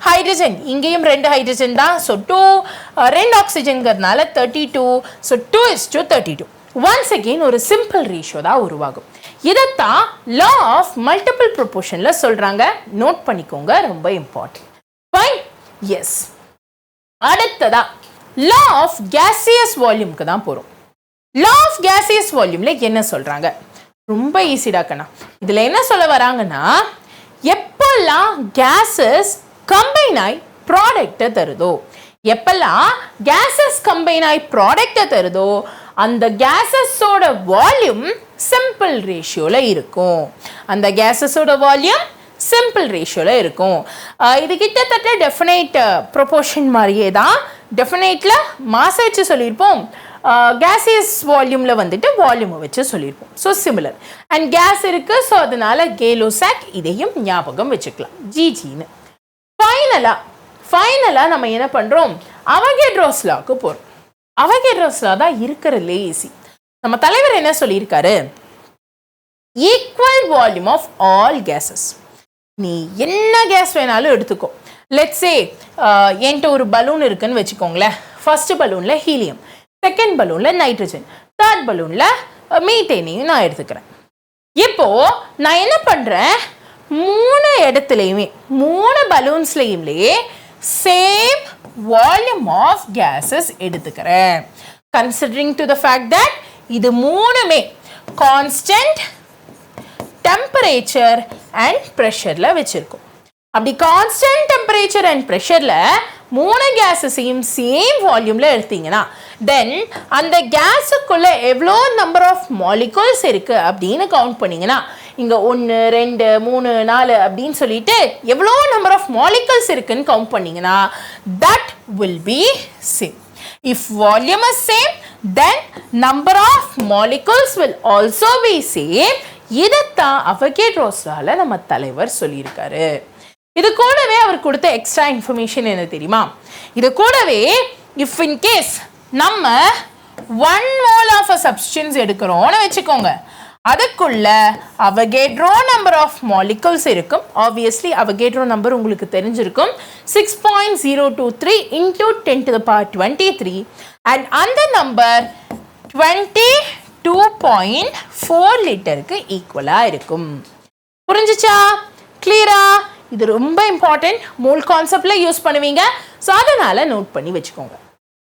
ஹைட்ரஜன் இங்கேயும் 2 ஹைட்ரஜன் தான், ஸோ 2 ஆக்சிஜன்கிறதுனால 32, ஸோ 2:32. ஒன்ஸ் அகெயின் ஒரு சிம்பிள் ரேஷியோ தான் உருவாகும். இதைத்தான் லா ஆஃப் மல்டிபிள் ப்ரொபோர்ஷனில் சொல்கிறாங்க. நோட் பண்ணிக்கோங்க, ரொம்ப இம்பார்ட்டன்ட். Fine, yes. அடுத்ததா லா ஆஃப் கேசியஸ் வால்யூம்க்கு தான் போகிறோம். லா ஆஃப் கேசியஸ் வால்யூமில் என்ன சொல்கிறாங்க? ரொம்ப ஈஸிடாக்கண்ணா. இதில் என்ன சொல்ல வராங்கன்னா, எப்பெல்லாம் கேஸஸ் கம்பைன் ஆகி ப்ராடக்டை தருதோ, எப்பெல்லாம் கேஸஸ் கம்பைன் ஆகி ப்ராடக்டை தருதோ, அந்த கேஸஸோட வால்யூம் சிம்பிள் ரேஷியோவில் இருக்கும். அந்த கேஸஸோட வால்யூம் சிம்பிள் ரேஷியோவில் இருக்கும். இது கிட்டத்தட்ட டெஃபினைட் ப்ரொபோர்ஷன் மாதிரியே தான். டெஃபினைட்டில் மாஸை வச்சு சொல்லியிருப்போம், கேசியஸ் வால்யூமில் வந்துட்டு வால்யூமை வச்சு சொல்லியிருப்போம். ஸோ சிமிலர் அண்ட் கேஸ் இருக்குது, ஸோ அதனால கேலோசாக், இதையும் ஞாபகம் வச்சுக்கலாம், ஜிஜின்னு. ஃபைனலாக நம்ம என்ன பண்ணுறோம், அவகேட்ரோஸ் லாக்கு போகிறோம். அவகேட்ரோஸ் லா தான் இருக்கிறதுலே ஈஸி. நம்ம தலைவர் என்ன சொல்லியிருக்காரு, equal volume of all gases. நீ என்ன கேஸ் வேணாலும் எடுத்துக்கோ. லெட்ஸ் சே என்கிட்ட ஒரு பலூன் இருக்குன்னு வச்சுக்கோங்களேன். ஃபர்ஸ்ட் பலூனில் ஹீலியம், செகண்ட் பலூனில் நைட்ரஜன், தேர்ட் பலூனில் மீத்தேனையும் நான் எடுத்துக்கிறேன். இப்போது நான் என்ன பண்ணுறேன், 3 இடத்துலையுமே 3 பலூன்ஸ்லையுமே சேம் வால்யூம் ஆஃப் கேஸஸ் எடுத்துக்கிறேன். Considering to the fact that இது 3மே கான்ஸ்டன்ட் டெம்பரேச்சர் அண்ட் ப்ரெஷரில் வச்சுருக்கோம். அப்படி கான்ஸ்டன்ட் டெம்பரேச்சர் அண்ட் ப்ரெஷரில் 3 கேஸஸையும் சேம் வால்யூமில் எடுத்தீங்கன்னா, தென் அந்த கேஸுக்குள்ளே எவ்வளோ நம்பர் ஆஃப் மாலிகுல்ஸ் இருக்குது அப்படின்னு கவுண்ட் பண்ணிங்கன்னா, இங்கே 1 2 3 4 அப்படின்னு சொல்லிட்டு எவ்வளோ நம்பர் ஆஃப் மாலிகுல்ஸ் இருக்குன்னு கவுண்ட் பண்ணிங்கன்னா, that will be same. If volume is same, then number of molecules will also be same. இதைத்தான் அவகேட்ரோஸால நம்ம தலைவர் சொல்லியிருக்காரு. இது கூடவே அவர் கொடுத்த எக்ஸ்ட்ரா இன்ஃபர்மேஷன் என்ன தெரியுமா, இது கூடவே இஃப் இன் கேஸ் நம்ம 1 mole ஆஃப் அ சப்ஸ்டன்ஸ் எடுக்கிறோம்னு வச்சுக்கோங்க, அதுக்குள்ள அவகேட்ரோ நம்பர் ஆஃப் மாலிகுல்ஸ் இருக்கும். ஆப்வியஸ்லி அவகேட்ரோ நம்பர் உங்களுக்கு தெரிஞ்சிருக்கும், 6.023 into 10⁻23 அண்ட் அந்த நம்பர் 22.4 லிட்டருக்கு ஈக்குவலாக இருக்கும். புரிஞ்சிச்சா? கிளியரா? இது ரொம்ப இம்பார்ட்டன்ட், மோல் கான்செப்டில் யூஸ் பண்ணுவீங்க. ஸோ அதனால் நோட் பண்ணி வச்சுக்கோங்க.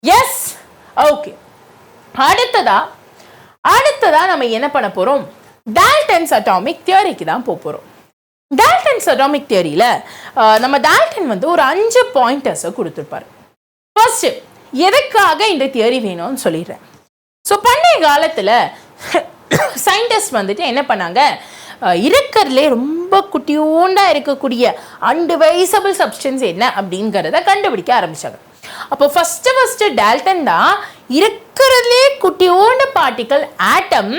எஸ். ஓகே, அடுத்ததா நம்ம என்ன பண்ண போறோம்? டால்டன்ஸ் அட்டாமிக் தியரிக்கு தான் போறோம். டால்டன்ஸ் அட்டாமிக் தியரியில நம்ம டால்டன் வந்து ஒரு 5 பாயிண்டர்ஸை கொடுத்துருப்பாரு. ஃபர்ஸ்ட், எதுக்காக இந்த தியரி வேணும்னு சொல்லிடுறேன். ஸோ பண்டைய காலத்தில் சயின்டிஸ்ட் வந்துட்டு என்ன பண்ணாங்க, இருக்கிறதுலே ரொம்ப குட்டியோண்டா இருக்கக்கூடிய அன்டிவைசபிள் சப்ஸ்டன்ஸ் என்ன அப்படிங்கிறத கண்டுபிடிக்க ஆரம்பிச்சாங்க. அப்போ ஃபர்ஸ்ட் டால்டன் தான் இருக்கிறதுலே குட்டியோண்ட பார்ட்டிக்கல் ஆட்டம்,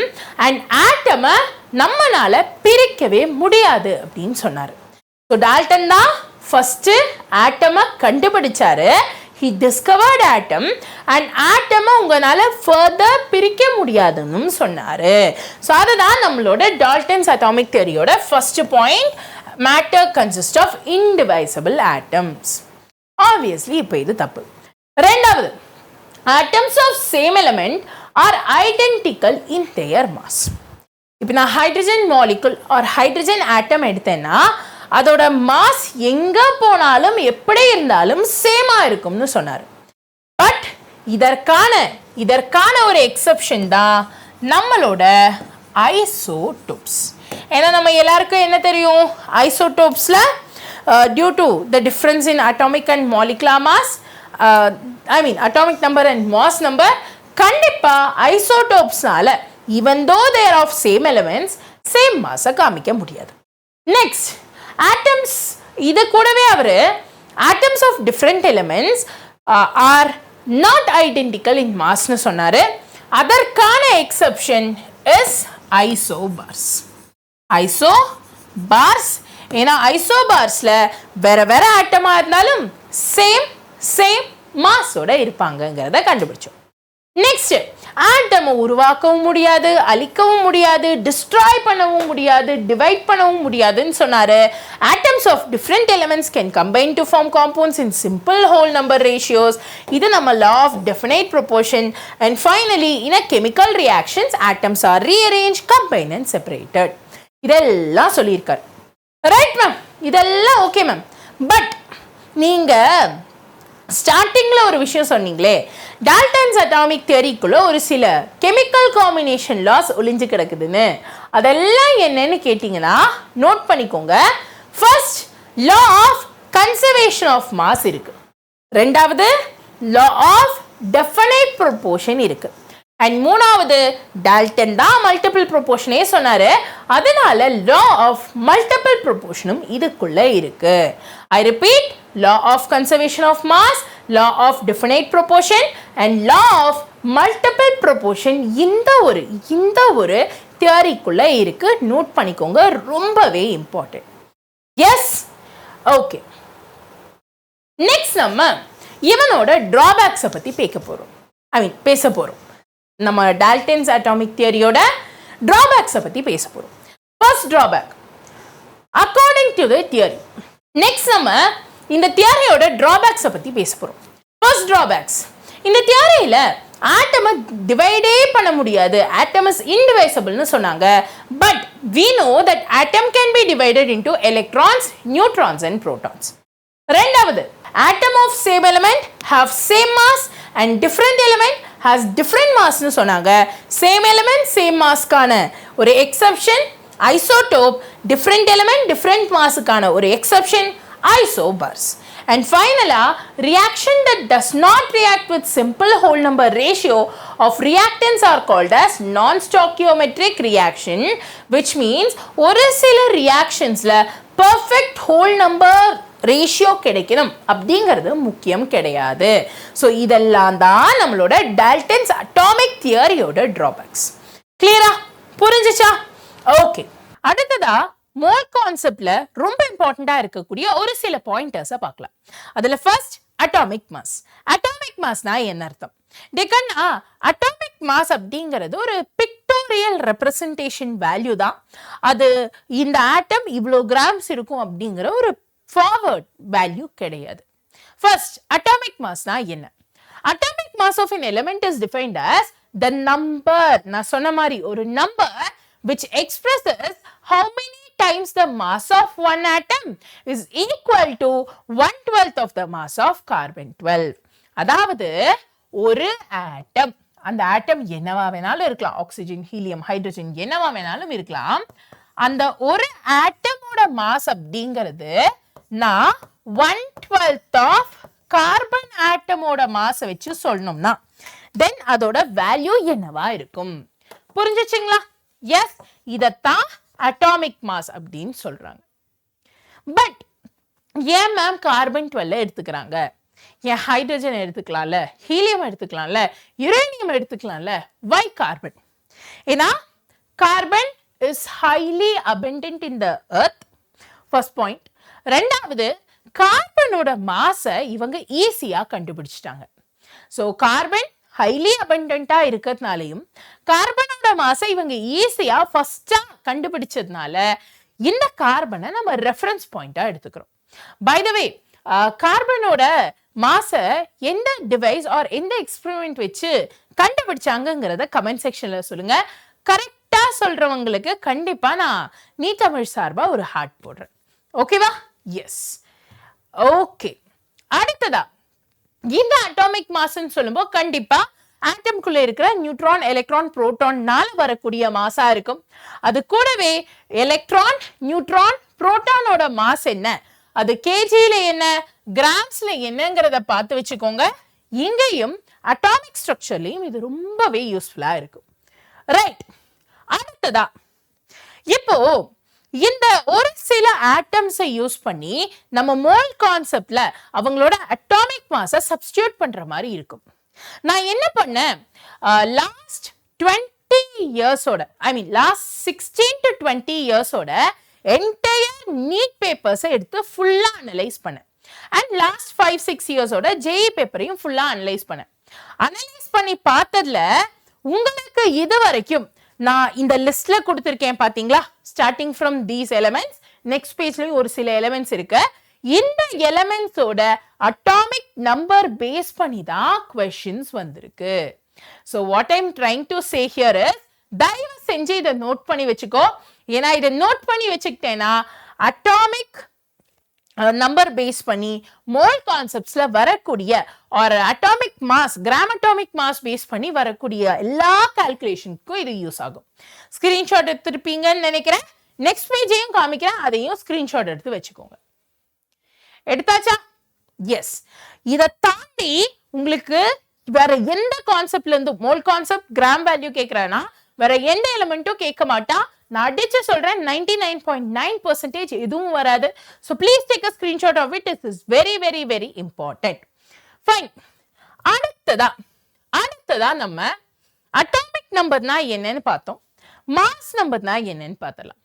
அண்ட் ஆட்டமை நம்மளால பிரிக்கவே முடியாது அப்படின்னு சொன்னார். ஸோ டால்டன் தான் ஃபர்ஸ்ட் ஆட்டமை கண்டுபிடிச்சாரு. He discovered atom and atom உங்களால further பிரிக்க முடியாதுன்னு சொன்னாரு. ஸோ அதுதான் நம்மளோட டால்டன்ஸ் அட்டாமிக் தியரியோட first point. Matter consist of indivisible atoms. Obviously இப்போ இது தப்பு. ரெண்டாவது, atoms of same element are identical in their mass. இப்போ நான் hydrogen molecule or hydrogen atom எடுத்தேன்னா அதோட மாஸ் எங்க போனாலும் எப்படி இருந்தாலும் சேமா இருக்கும்னு சொன்னார். பட் இதற்கான ஒரு எக்ஸெப்ஷன் தான் நம்மளோட ஐசோடோப்ஸ். ஏன்னா நம்ம எல்லாருக்கும் என்ன தெரியும், ஐசோடோப்ஸ்ல due to the difference in atomic and molecular mass, atomic number and mass number, கண்டிப்பா ஐசோடோப்ஸ்னால even though they are of same elements same mass காமிக்க முடியாது. நெக்ஸ்ட், atoms, இது கூடவே அவரு atoms of different elements are not identical in mass னு சொன்னாரு. அதற்கான exception is isobars. ஏன்னா ஐசோபார்ஸ்ல வேற ஆட்டமா இருந்தாலும் சேம் மாஸோட இருப்பாங்கங்கிறத கண்டுபிடிச்சோம். நெக்ஸ்ட், ஆட்டமை உருவாக்கவும் முடியாது, அழிக்கவும் முடியாது, டிஸ்ட்ராய் பண்ணவும் முடியாது, டிவைட் பண்ணவும் முடியாதுன்னு சொன்னாரு. Atoms of different elements can combine to form compounds in simple whole number ratios. இது நம்ம law of definite proportion. And finally, in a chemical reactions, atoms are rearranged, combined and separated. இதெல்லாம் சொல்லியிருக்காரு. Right ma'am, இதெல்லாம் okay ma'am. But நீங்க ஸ்டார்டிங்ல ஒரு விஷயம் சொன்னீங்களே, டால்டன்ஸ் அட்டாமிக் தியரிக்குள்ள ஒரு சில கெமிக்கல் காம்பினேஷன் லாஸ் ஒளிஞ்சு கிடக்குதுன்னு, அதெல்லாம் என்னன்னு கேட்டிங்கன்னா நோட் பண்ணிக்கோங்க. First, law of conservation of mass இருக்கு. ரெண்டாவது, லா ஆஃப் டெஃபினைட் ப்ரொபோர்ஷன் இருக்கு. அண்ட் மூணாவது, டால்டன் தான் மல்டிபிள் ப்ரொபோர்ஷனே சொன்னாரு. அதனால லா ஆஃப் மல்டிபிள் ப்ரொபோர்ஷனும் இதுக்குள்ள இருக்கு. I repeat, law of conservation of mass, law of definite proportion and law of multiple proportion இந்த ஒரு தியரிக்குள்ள இருக்கு. நோட் பண்ணிக்கோங்க, ரொம்பவே இம்பார்ட்டன்ட். S, okay. நெக்ஸ்ட் நம்ம இவனோட டிராபேக்ஸை பத்தி பேச போறோம். நம்ம டால்டன்ஸ் அட்டாமிக் தியரியோட டிராபேக்ஸை பத்தி பேச போறோம். First drawback, according to the theory. Next நம்ம இந்த தியரியோட டிராபேக்ஸை பத்தி பேச போறோம். ஃபர்ஸ்ட் டிராபேக்ஸ், இந்த தியரியில ஆட்டமை டிவைடே பண்ண முடியாது, ஆட்டம் இஸ் இன்டிவைசபிள்னு சொன்னாங்க. But we know that atom can be divided into electrons, neutrons and protons. ரெண்டாவது, atom of same element have same mass and different element has different mass னு சொன்னாங்க. same element same mass கான ஒரு exception isotope, different element different mass கான ஒரு exception isobars. And finally, reaction that does not react with simple whole number ratio of reactants are called as non-stoichiometric reaction, which means ஒரு சில reactionsல perfect whole number ratio கிடைக்கணும் அப்படிங்கிறது முக்கியம் கிடையாது. So இதெல்லாம் தான் நம்மளோட டால்டன்ஸ் அட்டாமிக் தியரியோட டிராபேக்ஸ். கிளியரா புரிஞ்சுச்சா? ஓகே, அடுத்ததா மோல் கான்செப்ட்ல ரொம்ப இம்பார்ட்டண்டா இருக்கக்கூடிய ஒரு சில பாயிண்டர்ஸை பார்க்கலாம். அதுல ஃபர்ஸ்ட், அட்டாமிக் மாஸ். அட்டாமிக் மாஸ்னா என்ன அர்த்தம்? டெக்கன்னா அட்டாமிக் மாஸ் அப்படிங்கிறது ஒரு பிக்டோரியல் ரெப்ரசன்டேஷன் வேல்யூ தான். அது இந்த ஆட்டம் இவ்வளோ கிராம்ஸ் இருக்கும் அப்படிங்கிற ஒரு ஃபார்வர்ட் வேல்யூ கிடையாது. ஃபர்ஸ்ட், அட்டாமிக் மாஸ்னா என்ன? Atomic mass of an element is defined as the number, நான் சொன்ன மாதிரி ஒரு number which expresses how many times the mass of one atom is equal to 1/12 of the mass of carbon 12. அதாவது ஒரு ஆட்டம், அந்த ஆட்டம் என்னவா வேணாலும் இருக்கலாம், ஆக்சிஜன், ஹீலியம், ஹைட்ரஜன் என்னவா வேணாலும் இருக்கலாம். அந்த ஒரு ஆட்டமோட மாஸ் அப்படிங்கிறது நான் 1/12 ஆஃப் கார்பன் ஆட்டமோட மாஸ் வச்சு சொல்லணும்னா தென் அதோட வேல்யூ என்னவா இருக்கும்? புரிஞ்சுச்சுங்களா? எஸ், இதத்தான் அட்டாமிக் மாஸ் அப்படின்னு சொல்றாங்க. பட் ஏன் மேம் கார்பன் 12 எடுத்துக்கிறாங்க? ஏன் ஹைட்ரஜன் எடுத்துக்கலாம்ல, ஹீலியம் எடுத்துக்கலாம்ல, யுரேனியம் எடுத்துக்கலாம்ல? வை கார்பன்? ஏன்னா carbon is highly abundant in the earth. First point. ரெண்டாவது, கார்பனோட மாஸை இவங்க ஈஸியா கண்டுபிடிச்சிட்டாங்க. ஸோ கார்பன் ஹைலி அபண்டண்டா இருக்கிறதுனாலையும் கார்பனோட மாஸை இவங்க ஈஸியா ஃபர்ஸ்டா கண்டுபிடிச்சதுனால இந்த கார்பனை நம்ம ரெஃபரன்ஸ் பாயிண்டா எடுத்துக்கிறோம். பை த வே, கார்பனோட மாஸை எந்த டிவைஸ் ஆர் எந்த எக்ஸ்பெரிமெண்ட் வச்சு கண்டுபிடிச்சாங்கிறத கமெண்ட் செக்ஷன்ல சொல்லுங்க. கரெக்டா சொல்றவங்களுக்கு கண்டிப்பா நான் நீட் தமிழ் சார்பா ஒரு ஹார்ட் போடுறேன். ஓகேவா? எஸ். ஓகே, அடுத்ததா இந்த அட்டாமிக் மாஸ்ன்னு சொல்லும்போது கண்டிப்பா ஆட்டம்குள்ள இருக்கிற நியூட்ரான், எலக்ட்ரான், புரோட்டான்னால வரக்கூடிய மாஸா இருக்கும். அது கூடவே எலக்ட்ரான், நியூட்ரான், புரோட்டானோட மாஸ் என்ன, அது கேஜில என்ன, கிராம்ஸ்ல என்னங்கிறத பார்த்து வச்சுக்கோங்க. இங்கேயும் அட்டாமிக் ஸ்ட்ரக்சர்லயும் இது ரொம்பவே யூஸ்ஃபுல்லா இருக்கும். ரைட், அடுத்ததா இப்போ இந்த ஒரு சில ஆட்டம்ஸை யூஸ் பண்ணி நம்ம மோல் கான்செப்ட்ல அவங்களோட அட்டாமிக் மாஸை சப்ஸ்டியூட் பண்ற மாதிரி இருக்கும். நான் என்ன பண்ணேன், லாஸ்ட் 20 இயர்ஸோட, ஐ மீன் லாஸ்ட் 16 to 20 இயர்ஸோட என்டையர் நீட் பேப்பர்ஸை எடுத்து ஃபுல்லா அனலைஸ் பண்ணேன். அண்ட் லாஸ்ட் 5-6 இயர்ஸோட ஜேஇ பேப்பரையும் ஃபுல்லா அனலைஸ் பண்ணேன். அனலைஸ் பண்ணி பார்த்ததுல உங்களுக்கு இது வரைக்கும் நான் இந்த லிஸ்ட்ல கொடுத்திருக்கேன் பாத்தீங்களா, starting from these elements, next பேஜ்லயும் ஒரு சில எலிமெண்ட்ஸ் இருக்கு. இந்த எலிமெண்ட்ஸோட அட்டாமிக் நம்பர் பேஸ் பண்ணி தான் क्वेश्चंस வந்திருக்கு. So what I'm trying to say here is, தயவு செஞ்சு இதை நோட் பண்ணி வச்சுக்கோ. ஏன்னா இதை நோட் பண்ணி வச்சுக்கிட்டேன்னா அட்டாமிக் நம்பர் பேஸ் பண்ணி மோல் கான்செப்ட்ஸ்ல வரக்கூடிய ஒரு atomic mass, gram atomic mass base பண்ணி வரக்கூடிய எல்லா கால்குலேஷனுக்கும் இது யூஸ் ஆகும். ஸ்கிரீன்ஷாட் எடுத்துருப்பீங்கன்னு நினைக்கிறேன். நெக்ஸ்ட் பேஜையும் காமிக்கிறேன், அதையும் ஸ்கிரீன்ஷாட் எடுத்து வச்சுக்கோங்க. எடுத்தாச்சா? எஸ். இதை தாண்டி உங்களுக்கு வேற எந்த கான்செப்ட்ல இருந்து மோல் கான்செப்ட், கிராம் வேல்யூ கேட்கிறேன்னா வேற எந்த எலிமெண்ட்டும் கேட்க மாட்டா. நான் அடிச்சு சொல்றேன் 99.9% எதுவும் வராது. So please take a screenshot of it. This is very very very important. Fine. அடுத்ததா நம்ம அட்டாமிக் நம்பர்னா என்னன்னு பார்த்தோம், மாஸ் நம்பர்னா என்னன்னு பார்த்தலாம்.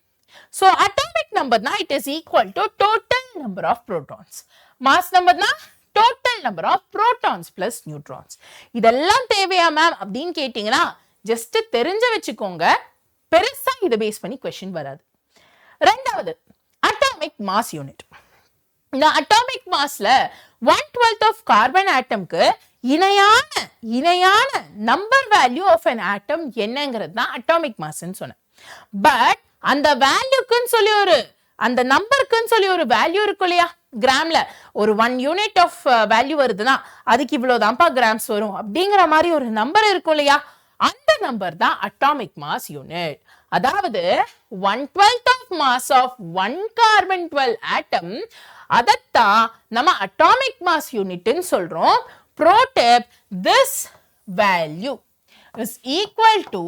So atomic numberனா it is equal to total number of protons. Mass numberனா total number of protons plus neutrons. இதெல்லாம் தேவையா ma'am அப்படின்னு கேட்டீங்கன்னா ஜஸ்ட் தெரிஞ்ச வச்சுக்கோங்க, பெருசா இதை பேஸ் பண்ணி क्वेश्चन வராது. ரெண்டாவது, அட்டாமிக் மாஸ் யூனிட். இந்த அட்டாமிக் மாஸ்ல 1/12 ஆஃப் கார்பன் ஆட்டம்க்கு இணையான நம்பர் வேல்யூ ஆஃப் an ஆட்டம் என்னங்கிறது தான் அட்டாமிக் மாஸ்ன்னு சொன்னேன். பட் அந்த வேல்யூக்குன்னு சொல்லி அந்த நம்பருக்குன்னு சொல்லி ஒரு வேல்யூ இருக்கும் இல்லையா, கிராம்ல ஒரு 1 யூனிட் ஆஃப் வேல்யூ வருதுன்னா அதுக்கு இவ்வளவுதான்ப்பா கிராம்ஸ் வரும் அப்படிங்கிற மாதிரி ஒரு நம்பர் இருக்கும் இல்லையா, அந்த நம்பர் தான் அட்டாமிக் மாஸ் யூனிட். அதாவது 1/12 of mass of 1 carbon 12 atom, அதத்தான் நம்ம அட்டாமிக் மாஸ் யூனிட்னு சொல்றோம். ப்ரோடெப் this value is equal to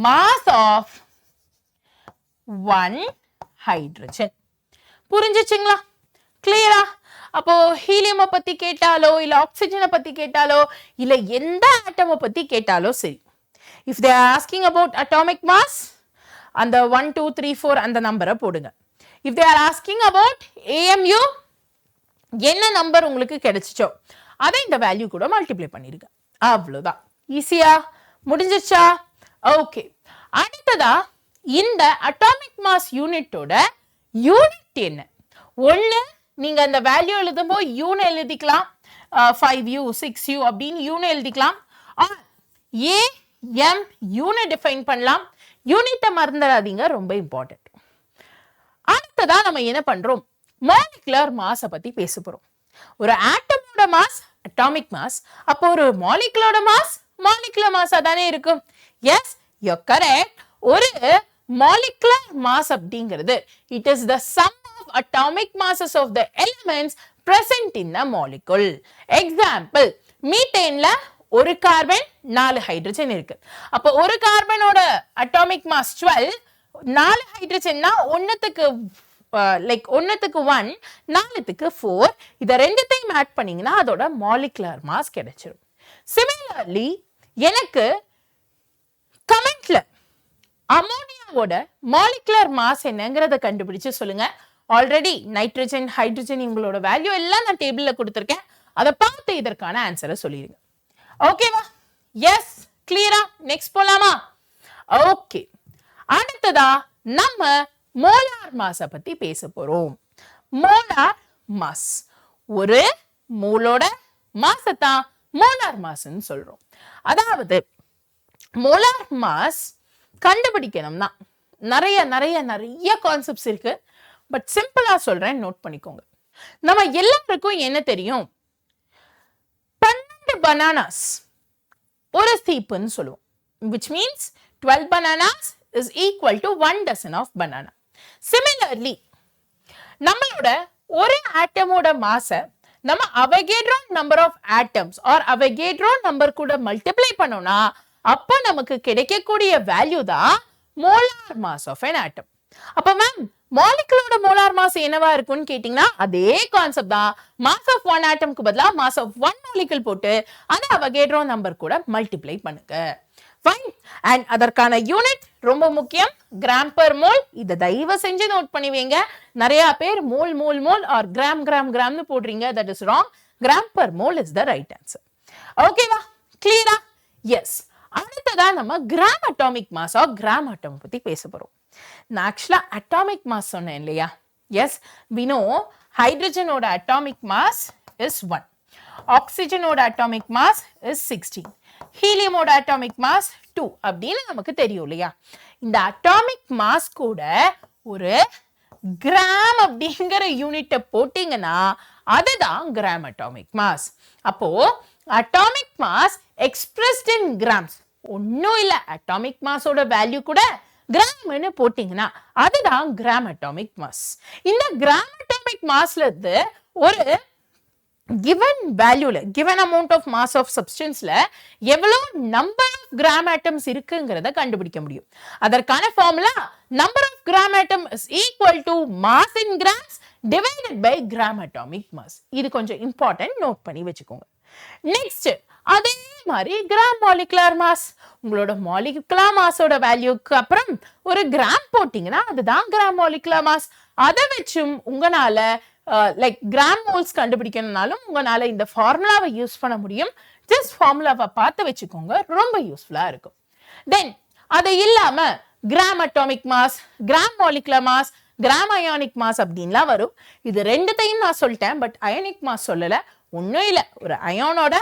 mass of 1 hydrogen. புரிஞ்சுச்சுங்களா? கிளியரா? அப்போ ஹீலியமை பத்தி கேட்டாலோ இல்ல ஆக்சிஜனை பத்தி கேட்டாலோ இல்ல எந்த ஆட்டமை பத்தி கேட்டாலோ சரி, if they are asking about atomic mass அந்த 1 2 3 4 அந்த நம்பரை போடுங்க. If they are asking about AMU என்ன நம்பர் உங்களுக்கு கிடைச்சிச்சோ அதை இந்த வேல்யூ கூட மல்டிப்ளை பண்ணிருங்க. அவ்வளவுதான். ஈஸியா முடிஞ்சிச்சா? ஓகே. அடுத்ததா இந்த அட்டாமிக் மாஸ் யூனிட்டோட யூனிட் என்ன? ஒண்ணு நீங்க அந்த வேல்யூ எழுதும்போது யூன்னு எழுதிக்கலாம், 5U 6U அப்படின்னு யூன்னு எழுதிக்கலாம். AM யூனை டிஃபைன் பண்ணலாம். யூனிட்டை மறந்துடாதீங்க, ரொம்ப இம்பார்ட்டன்ட். அடுத்ததா நம்ம என்ன பண்றோம், மாலிகுலர் மாஸை பத்தி பேச போறோம். ஒரு ஆட்டமோட மாஸ் atomic mass. அப்போ ஒரு molecular mass molecular mass தானே இருக்கும். Yes, you're correct. ஒரு molecular mass அப்படிங்கிறது it is the sum of atomic masses of the elements present in the molecule. Example, மீத்தேன்ல ஒரு கார்பன் 4 ஹைட்ரஜன் இருக்கு. அப்போ ஒரு கார்பனோட அட்டாமிக் மாஸ் 12, 4 ஹைட்ரஜன்னா ஒன்னுத்துக்கு லைக் ஒன்னுத்துக்கு 1, 4த்துக்கு 4. இத ரெண்டுத்தையும் ஆட் பண்ணீங்கன்னா அதோட மாலிகுலர் மாஸ் கிடைச்சிரும். சிமிலர்லி எனக்கு கமெண்ட்ல அமோனியாவோட மாலிகுலர் மாஸ் என்னங்கறத கண்டுபிடிச்சு சொல்லுங்க. ஆல்ரெடி நைட்ரஜன், ஹைட்ரஜன் இவங்களோட வேல்யூ எல்லாம் நான் டேபிள்ல கொடுத்திருக்கேன். அதை பார்த்து இதற்கான ஆன்சரை சொல்லிடுங்க. ஓகேவா? எஸ், கிளியரா? நெக்ஸ்ட் போலாமா? ஓகே, அடுத்ததா நம்ம மோலார் மாஸை பத்தி பேச போறோம். மோலார் மாஸ், ஒரு மோலோட மாசத்தான் மோலார் மாஸ்ன்னு சொல்றோம். அதாவது மோலார் மாஸ் கண்டுபிடிக்கணும்னா நிறைய நிறைய நிறைய கான்செப்ட்ஸ் இருக்கு. பட் சிம்பிளா சொல்றேன், நோட் பண்ணிக்கோங்க. நம்ம எல்லாருக்கும் என்ன தெரியும்? 12 பனானாஸ் ஒரு சீப்புன்னு சொல்லுவோம். which means 12 bananas is equal to 1 dozen of banana. Similarly, நம்மளோட ஒரு ஆட்டமோட மாஸ நம்ம Avogadro number of atoms or Avogadro number கூட மல்டிப்ளை பண்ணோம்னா அப்ப நமக்கு கிடைக்கக்கூடிய வேல்யூ தான் molar mass of an atom. அப்ப மேம் மாலிகுலோட மோலார் மாஸ் என்னவா இருக்கும்னு கேட்டீங்கன்னா அதே கான்செப்ட் தான். மாஸ் ஆஃப் 1 ஆட்டம்க்கு பதிலா மாஸ் ஆஃப் 1 மாலிகுல் போட்டு அதை அவகேட்ரோ நம்பர் கூட மல்டிப்ளை பண்ணுங்க. ஃபைன். அண்ட் அதற்கான யூனிட் ரொம்ப முக்கியம், கிராம் பர் மோல். இதை தயவு செஞ்சு நோட் பண்ணி வைங்க. நிறைய பேர் mole mole mole or gram gram கிராம்னு போடுறீங்க. That is wrong. Gram per mole is the right answer. ஓகேவா? கிளியரா? எஸ். அடுத்ததா நம்ம gram atomic mass or gram atom பத்தி பேச போறோம். நான் ஆக்சுவலா அட்டாமிக் மாஸ் சொன்னேன் இல்லையா? எஸ், we know ஹைட்ரஜனோட அட்டாமிக் மாஸ் இஸ் 1, ஆக்சிஜனோட அட்டாமிக் மாஸ் இஸ் 16, ஹீலியமோட அட்டாமிக் மாஸ் 2 அப்படின்னு நமக்கு தெரியும் இல்லையா? இந்த அட்டாமிக் மாஸ் கூட ஒரு கிராம் அப்படிங்கிற யூனிட்டை போட்டீங்கன்னா அதுதான் கிராம் அட்டாமிக் மாஸ். அப்போ atomic mass expressed in grams ஒன்னும் இல்ல, அட்டாமிக் மாஸோட வேல்யூ கூட கிராம்னு போட்டீங்கன்னா அதுதான் கிராம் அட்டாமிக் மாஸ். இந்த கிராம் அட்டாமிக் மாஸ்ல இருந்து ஒரு given வேல்யூல given amount of mass of substanceல எவ்வளவு நம்பர் ஆஃப் கிராம் ஆட்டம்ஸ் இருக்குங்கிறத கண்டுபிடிக்க முடியும். அதற்கான formula number of gram atom is equal to mass in grams divided by gram atomic mass. இது கொஞ்சம் இம்பார்ட்டன்ட், நோட் பண்ணி வச்சுக்கோங்க. நெக்ஸ்ட் அதே மாதிரி கிராம் மாலிகுலர் மாஸ், உங்களோட மாலிகுலர் மாஸோட வேல்யூக்கு அப்புறம் ஒரு கிராம் போட்டீங்கன்னா அதுதான் கிராம் மாலிகுலர் மாஸ். அதை வச்சும் உங்களால லைக் கிராம் மோல்ஸ் கண்டுபிடிக்கணும்னாலும் உங்களால இந்த ஃபார்முலாவை யூஸ் பண்ண முடியும். ஜஸ்ட் ஃபார்முலாவை பார்த்து வச்சுக்கோங்க, ரொம்ப யூஸ்ஃபுல்லா இருக்கும். தென் அது இல்லாம gram atomic mass, gram molecular mass, gram ionic mass அப்படின்லாம் வரும். இது ரெண்டுத்தையும் நான் சொல்லிட்டேன், பட் அயானிக் மாஸ் சொல்லல. ஒன்னும் இல்ல, ஒரு அயானோட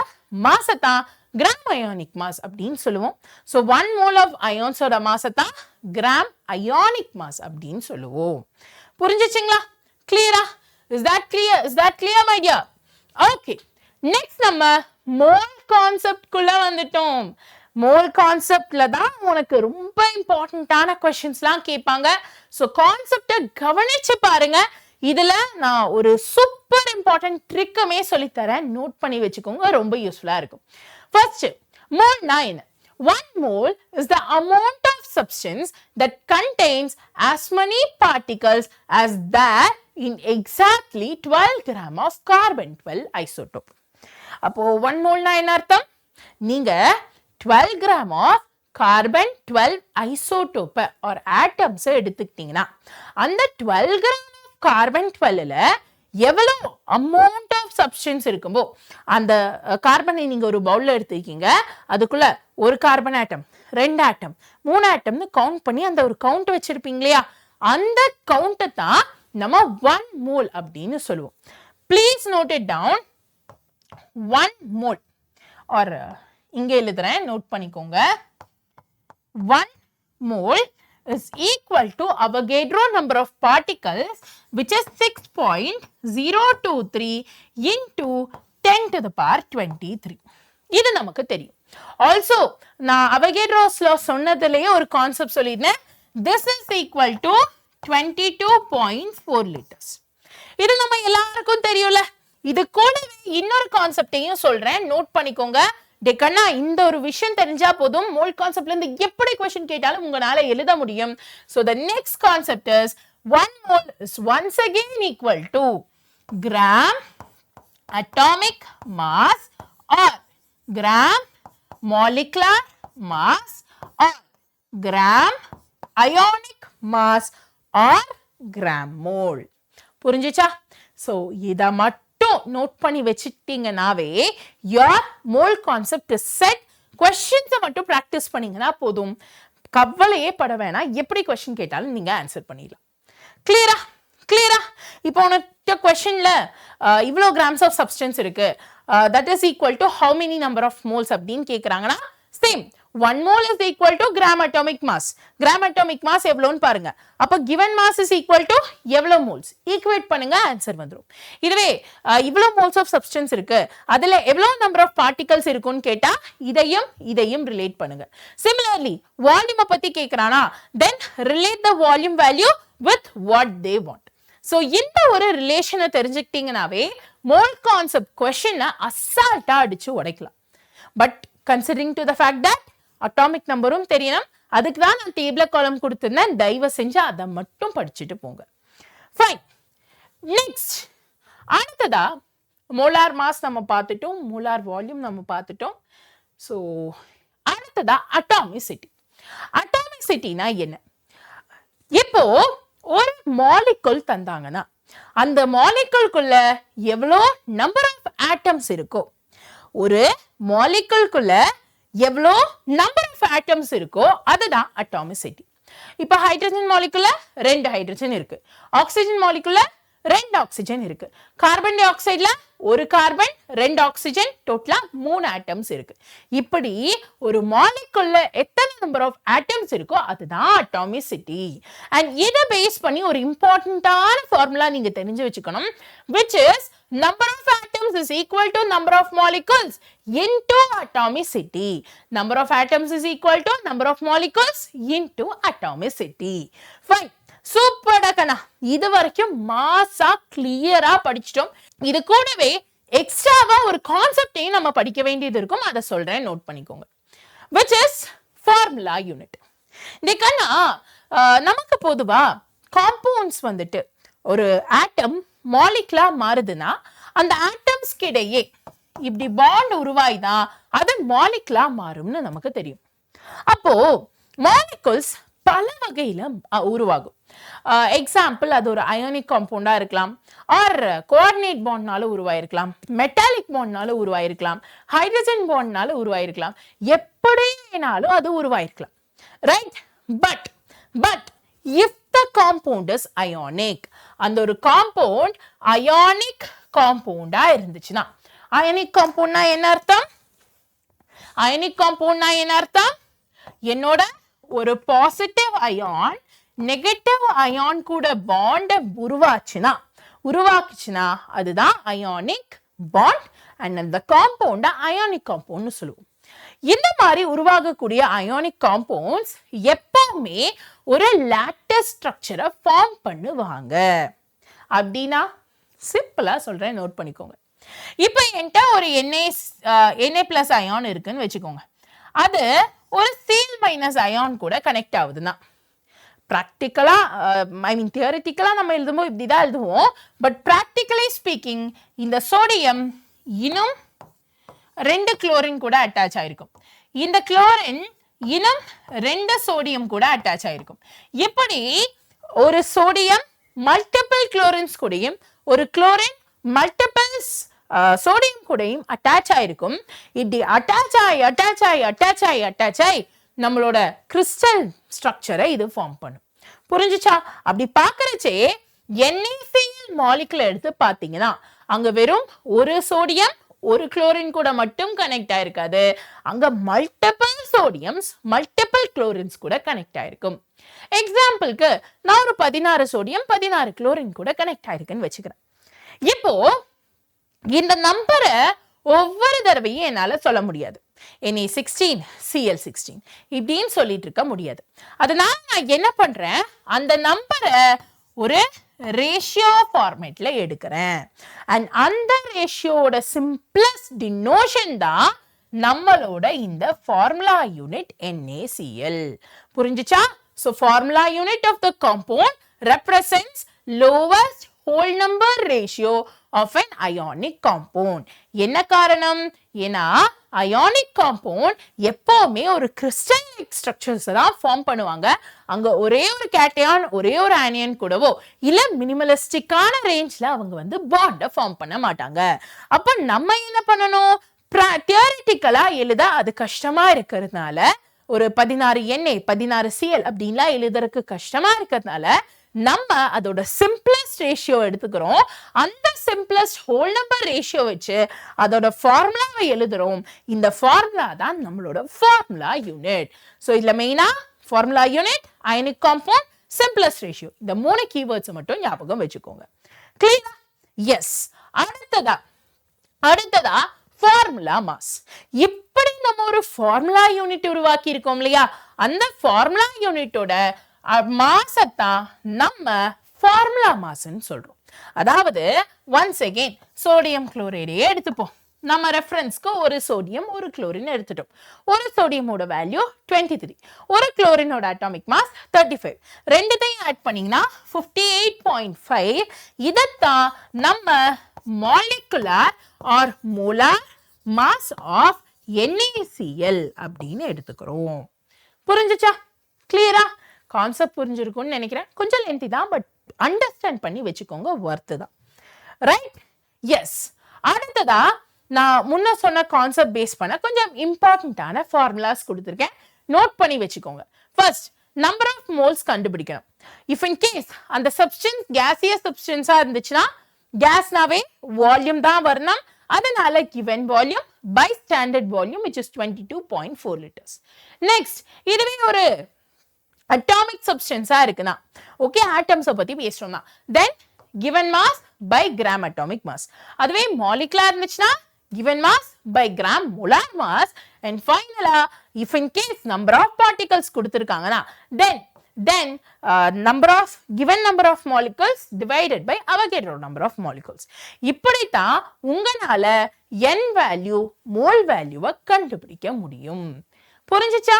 மாசத்தான் கிராம் அயானிக் மாஸ் அப்படின்னு சொல்லுவோம். ஸோ 1 மோல் ஆஃப் அயான்ஸோட மாசத்தான் கிராம் அயானிக் மாஸ் அப்படின்னு சொல்லுவோம். புரிஞ்சுச்சுங்களா? கிளியரா? Is that clear? Is that clear, my dear? Okay. Next நம்ம மோல் கான்செப்ட் குள்ள வந்துட்டோம். மோல் கான்செப்ட்ல தான் உனக்கு ரொம்ப இம்பார்ட்டன்டான क्वेश्चंसலாம் கேட்பாங்க. சோ கான்செப்ட கவனிச்சு பாருங்க. இதுல நான் ஒரு சூப்பர் இம்பார்ட்டன்ட் ட்ரிக்குமே சொல்லி தரேன், நோட் பண்ணி வச்சுக்கோங்க, ரொம்ப யூஸ்ஃபுல்லா இருக்கும். ஃபர்ஸ்ட், மோல்னா என்ன? 1 mole is the amount of substance that contains as many particles as that in exactly 12 gram of carbon 12 isotope. அப்போ 1 mole na என்ன அர்த்தம்? நீங்க 12 gram of carbon 12 isotope or atoms எடுத்துக்கிட்டீங்கன்னா அந்த 12 gram of carbon 12ல எவ்வளவு amount of substance இருக்கும்போ அந்த கார்பனை நீங்க ஒரு பவுல்ல எடுத்துக்கீங்க, அதுக்குள்ள ஒரு கார்பன் ஆட்டம், 2 ஆட்டம், 3 ஆட்டம்னு கவுண்ட் பண்ணி அந்த ஒரு கவுண்ட் வச்சிருப்பீங்க இல்லையா? அந்த கவுண்ட்டை தான் நம்ம 1 mole அப்படின்னு சொல்லுவோம். Please note it down. 1 mole or இங்கே எழுதுறேன், நோட் பண்ணிக்கோங்க. 1 mole is equal to Avogadro number of particles, which is 6.023 into 10 to the power 23. இது நமக்கு தெரியும். ஆல்சோ நான் அவகேட்ரோஸ் லா சொன்னதுலயே ஒரு கான்செப்ட் சொல்லியிருந்தேன். This is equal to 22.4 liters. இது நம்ம எல்லாருக்கும் தெரியும்ல. இது கூடவே இன்னொரு கான்செப்டையும் சொல்றேன், நோட் பண்ணிக்கோங்க. டேக்கண்ணா இந்த ஒரு விஷயம் தெரிஞ்சா போதும், மோல் கான்செப்ட்ல இருந்து எப்படி क्वेश्चन கேட்டாலும் உங்களால எழுத முடியும். So the next concept is 1 mole is once again equal to gram atomic mass or gram molecular mass or gram ionic mass or gram mole. புரிஞ்சுச்சா? So இத மட்டும் நோட் பண்ணி வச்சிட்டீங்கனாவே your mole concept is set. questions மட்டும் practice பண்ணீங்கனா போதும், கவலையே பட வேணாம், எப்படி question கேட்டாலும் நீங்க ஆன்சர் பண்ணிடலாம். கிளியரா? கிளியரா? இப்போ உனக்கு questionல இவ்ளோ grams of substance இருக்கு, that is equal to how many number of moles அப்படினு கேக்குறாங்கனா, same 1 mole is equal to gram atomic mass. gram atomic mass எவ்வளோன்னு பாருங்க. அப்ப given mass is equal to எவ்வளோ moles ஈக்குவேட் பண்ணுங்க, ஆன்சர் வந்துரும். இதுவே இவ்வளோ moles of substance இருக்கு, அதுல எவ்வளோ number of particles இருக்குன்னு கேட்டா இதையும் ரிலேட் பண்ணுங்க. similarly வால்யூம் பத்தி கேக்குறானா, then relate the volume value with what they want. so இந்த ஒரு ரிலேஷனை தெரிஞ்சுக்கிட்டீங்கனாவே மோல் கான்செப்ட் क्वेश्चन அசால்ட்டா அடிச்சு உடைக்கலாம். But considering to the fact that atomic நம்பரும் தெரியணும், அதுக்கு தான் நான் டேபிள் காலம் கொடுத்திருந்தேன், தயவு செஞ்சு அதை மட்டும் படிச்சுட்டு போங்க. ஃபைன். நெக்ஸ்ட் அடுத்ததா மோலார் மாஸ் நம்ம பார்த்துட்டோம், மோலார் வால்யூம் நம்ம பார்த்துட்டோம். ஸோ அடுத்ததா அட்டாமிசிட்டி. அட்டாமிசிட்டினா என்ன? இப்போ ஒரு மாலிகுல் தந்தாங்கன்னா அந்த மாலிகுல்குள்ள எவ்வளோ நம்பர் ஆஃப் ஆட்டம்ஸ் இருக்கோ, ஒரு மாலிகுல்குள்ள எவ்வளோ நம்பர் ஆஃப் ஆட்டம்ஸ் இருக்கோ அதுதான் அட்டாமிசிட்டி. இப்போ ஹைட்ரஜன் மாலிகுல்ல 2 ஹைட்ரஜன் இருக்கு, ஆக்சிஜன் மாலிகுல்ல 2 ஆக்சிஜன் இருக்கு, கார்பன் டை ஆக்சைடுல 1 கார்பன் 2 ஆக்சிஜன், டோட்டலா 3 ஆட்டம்ஸ் இருக்கு. இப்படி ஒரு மாலிகுல்ல எத்தனை நம்பர் ஆஃப் ஆட்டம்ஸ் இருக்கோ அதுதான் அட்டாமிசிட்டி. அண்ட் இதை பேஸ் பண்ணி ஒரு இம்பார்ட்டன்டான ஃபார்முலா நீங்க தெரிஞ்சு வச்சுக்கணும், which is number of atoms is equal to number of molecules into atomicity. Number of atoms is equal to number of molecules into atomicity. Fine. Super டக்கனா, இது வரைக்கும் மாசா கிளியரா படிச்சிட்டோம். இது கூடவே எக்ஸ்ட்ராவா ஒரு கான்செப்டையும் நம்ம படிக்க வேண்டியது இருக்கும், அதை சொல்றேன், நோட் பண்ணிக்கோங்க. which is formula unit. டக்கனா நமக்கு பொதுவா காம்பவுண்ட்ஸ் வந்துட்டு ஒரு ஆட்டம் மாலிகுலா மாறுதுன்னா அந்த ஆட்டம்ஸ்க்கு இடையே இப்படி பாண்ட் உருவாய்தான் அது மாலிகுலா மாறும்னு நமக்கு தெரியும். அப்போ மாலிகுல்ஸ் பல வகையில உருவாகும். எக்ஸாம்பிள், அது ஒரு அயோனிக் காம்பவுண்டா இருக்கலாம், ஆர் கோஆர்டினேட் பாண்ட்னால உருவாயிருக்கலாம், மெட்டாலிக் பாண்ட்னால உருவாயிருக்கலாம், ஹைட்ரஜன் பாண்ட்னால உருவாயிருக்கலாம், எப்படி வேணாலும் அது உருவாயிருக்கலாம். Right? But if the compound is ionic, அந்த ஒரு காம்பவுண்ட் அயானிக் காம்பவுண்டா இருந்துச்சுன்னா, அயானிக் காம்பவுண்ட்னா என்ன அர்த்தம்? அயானிக் காம்பவுண்ட்னா என்ன அர்த்தம்? என்னோட ஒரு பாசிட்டிவ் அயான் நெகட்டிவ் அயான் கூட பாண்ட் உருவாக்குச்சுன்னா அதுதான் அயானிக் பாண்ட். அண்ட் அந்த காம்பவுண்ட அயானிக் காம்பவுண்ட்னு சொல்லுவோம். இந்த மாதிரி உருவாகக்கூடிய அயானிக் காம்பவுண்ட்ஸ் எப்பவுமே ஒரு லாட்டிஸ் ஸ்ட்ரக்சரை ஃபார்ம் பண்ணுவாங்க. அப்படின்னா சிம்பிளா சொல்றேன், நோட் பண்ணிக்கோங்க. இப்போ என்கிட்ட ஒரு Na+ அயான் இருக்குன்னு வச்சுக்கோங்க, அது ஒரு Cl- அயான் கூட கனெக்ட் ஆகுதுன்னா, ப்ராக்டிக்கலா தியரிட்டிக்கலா நம்ம எழுதும்போது இப்படிதான் எழுதுவோம். பட் ப்ராக்டிக்கலி ஸ்பீக்கிங் இந்த சோடியம் இன்னும் 2 குளோரின் கூட அட்டாச் ஆயிருக்கும், இந்த குளோரின் இன்னும் 2 சோடியம் கூட அட்டாச் ஆயிருக்கும். இப்படி ஒரு சோடியம் மல்டிபிள் குளோரின்ஸ் கூடயும் ஒரு குளோரின் மல்டிபிள் சோடியம் கூடயும் அட்டாச் ஆயிருக்கும். இப்படி அட்டாச் ஆகி நம்மளோட கிறிஸ்டல் ஸ்ட்ரக்சரை இது ஃபார்ம் பண்ணும். புரிஞ்சுச்சா? அப்படி பார்க்கறச்சே NaCl மாலிகுலை எடுத்து பார்த்தீங்கன்னா அங்க வெறும் ஒரு சோடியம் ஒரு குளோரின் கூட மட்டும் கனெக்ட் ஆயிருக்காது, அங்க மல்டிபிள் சோடியம்ஸ் மல்டிபிள் குளோரின்ஸ் கூட கனெக்ட் ஆயிருக்கும். எக்ஸாம்பிளுக்கு நான் ஒரு 16 சோடியம் 16 குளோரின் கூட கனெக்ட் ஆயிருக்குன்னு வச்சுக்கிறேன். இப்போ இந்த நம்பரை ஒவ்வொரு தடவையும் என்னால சொல்ல முடியாது. Na16 Cl16 இப்படின்னு சொல்லிட்டு இருக்க முடியாது. அதனால நான் என்ன பண்றேன், அந்த நம்பரை ஒரு ரேஷியோ ஃபார்மேட்ல எடுக்கிறேன். அண்ட் அந்த ரேஷியோட சிம்பிளஸ்ட் டினோஷன் தான் நம்மளோட இந்த ஃபார்முலா யூனிட் NaCl. புரிஞ்சுச்சா? So formula unit of the compound represents lowest whole number ratio of an ionic compound. என்ன காரணம்? ஏன்னா ionic compound எப்பவுமே ஒரு crystalline structures தான் ஃபார்ம் பண்ணுவாங்க. அங்க ஒரே ஒரு கேட்டையான் ஒரே ஒரு ஆனியன் கூடவோ இல்ல மினிமலிஸ்டிக்கான ரேஞ்ச்ல அவங்க வந்து பாண்ட ஃபார்ம் பண்ண மாட்டாங்க. அப்ப நம்ம என்ன பண்ணணும்? தியரிட்டிக்கலா எழுத அது கஷ்டமா இருக்கிறதுனால ஒரு 16 Na 16 Cl அப்படின்லாம் எழுதுறதுக்கு கஷ்டமா இருக்கிறதுனால நம்ம அதோட சிம்பிளஸ்ட் ரேஷியோ எடுத்துக்கிறோம். அந்த சிம்பிளஸ்ட் ஹோல் நம்பர் ரேஷியோ வச்சு அதோட ஃபார்முலாவை எழுதுறோம். இந்த ஃபார்முலா தான் நம்மளோட ஃபார்முலா யூனிட். ஸோ இதுல மெயினா formula unit, ionic compound, simplest ratio, இந்த 3 கீவேர்ட்ஸ் மட்டும் ஞாபகம் வச்சுக்கோங்க. கிளியரா? எஸ். அடுத்ததா ஃபார்முலா மாஸ். இப்படி நம்ம ஒரு ஃபார்முலா யூனிட் உருவாக்கி இருக்கோம் இல்லையா, அந்த ஃபார்முலா யூனிட்டோட மாசத்தான் நம்ம ஃபார்முலா மாஸ்ன்னு சொல்றோம். அதாவது ஒன்ஸ் அகெயின் சோடியம் குளோரைடே எடுத்துப்போம். நம்ம ரெஃபரன்ஸ்க்கு ஒரு சோடியம் ஒரு குளோரின் எடுத்துட்டோம். ஒரு சோடியமோட வேல்யூ 23, ஒரு குளோரினோட அட்டாமிக் மாஸ் 35. ரெண்டுத்தையும் ஆட் பண்ணீங்கன்னா 58.5. இதத்தான் நம்ம molecular or molar mass of NaCl அப்படின்னு எடுத்துக்கிறோம். புரிஞ்சுச்சா? கிளியரா? கான்செப்ட் புரிஞ்சிருக்கும்னு நினைக்கிறேன். கொஞ்சம் லென்த்தி தான், பட் அண்டர்ஸ்டாண்ட் பண்ணி வச்சுக்கோங்க, வர்த்து தான். ரைட்? எஸ். அடுத்ததா நான் முன்ன சொன்ன கான்செப்ட் பேஸ் பண்ண கொஞ்சம் இம்பார்ட்டன்டான ஃபார்முலாஸ் கொடுத்துருக்கேன், நோட் பண்ணி வச்சுக்கோங்க. ஃபர்ஸ்ட், நம்பர் ஆஃப் மோல்ஸ் கண்டுபிடிக்கணும். இஃப் இன் கேஸ் அந்த சப்ஸ்டன்ஸ் கேசியஸ் சப்ஸ்டன்ஸா இருந்துச்சுன்னா கேஸ்னாவே வால்யூம் தான் வரணும். அதனால given volume by standard volume which is 22.4 liters. Next, இதுவே ஒரு atomic substance இருக்குனா, ஓகே, atoms பத்தி பேசுறோம்னா, then given mass by gram atomic mass. அதுவே molecular இருந்துச்சுன்னா given mass by gram molar mass. And finally, if in case number of particles கொடுத்திருக்காங்கன்னா then given number of molecules divided by Avogadro number of molecules. இப்படித்தான் உங்களால n value mole வேல்யூவை கண்டுபிடிக்க முடியும். புரிஞ்சுச்சா?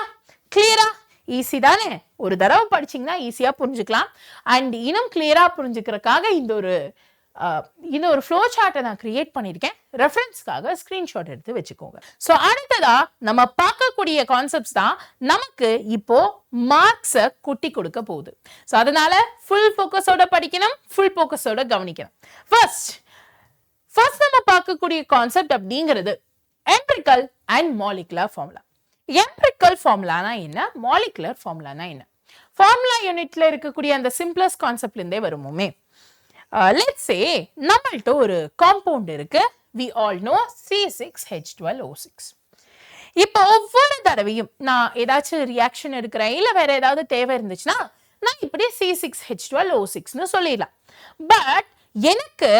கிளியரா? Easy தானே? ஒரு தடவை படிச்சீங்கன்னா ஈஸியா புரிஞ்சுக்கலாம். அண்ட் இன்னும் கிளியரா புரிஞ்சுக்கிறதுக்காக இந்த ஒரு ஃப்ளோ சார்ட்டை நான் கிரியேட் பண்ணியிருக்கேன். ரெஃபரன்ஸ்க்காக ஸ்கிரீன்ஷாட் எடுத்து வச்சுக்கோங்க. ஸோ அடுத்ததா நம்ம பார்க்கக்கூடிய கான்செப்ட்ஸ் தான் நமக்கு இப்போ மார்க்ஸை குட்டி கொடுக்க போகுது. ஸோ அதனால ஃபுல் ஃபோக்கஸோட படிக்கணும், ஃபுல் ஃபோக்கஸோட கவனிக்கணும். ஃபர்ஸ்ட் நம்ம பார்க்கக்கூடிய கான்செப்ட் அப்படிங்கிறது empirical and molecular formula. Empirical ஃபார்முலானா என்ன, மாலிகுலர் ஃபார்முலானா என்ன? ஃபார்முலா யூனிட்ல இருக்கக்கூடிய அந்த சிம்பிளஸ்ட் கான்செப்ட்ல இருந்தே வருமோமே. Let's say நம்மள்ட்ட ஒரு காம்பவுண்ட் இருக்கு. We all know C6H12O6. இப்போ ஒவ்வொரு தடவையும் நான் ஏதாச்சும் ரியாக்ஷன் எடுக்கிறேன் இல்ல வேற ஏதாவது தேவை இருந்துச்சுன்னா நான் இப்படி C6H12O6ன்னு சொல்லிடலாம். பட் எனக்கு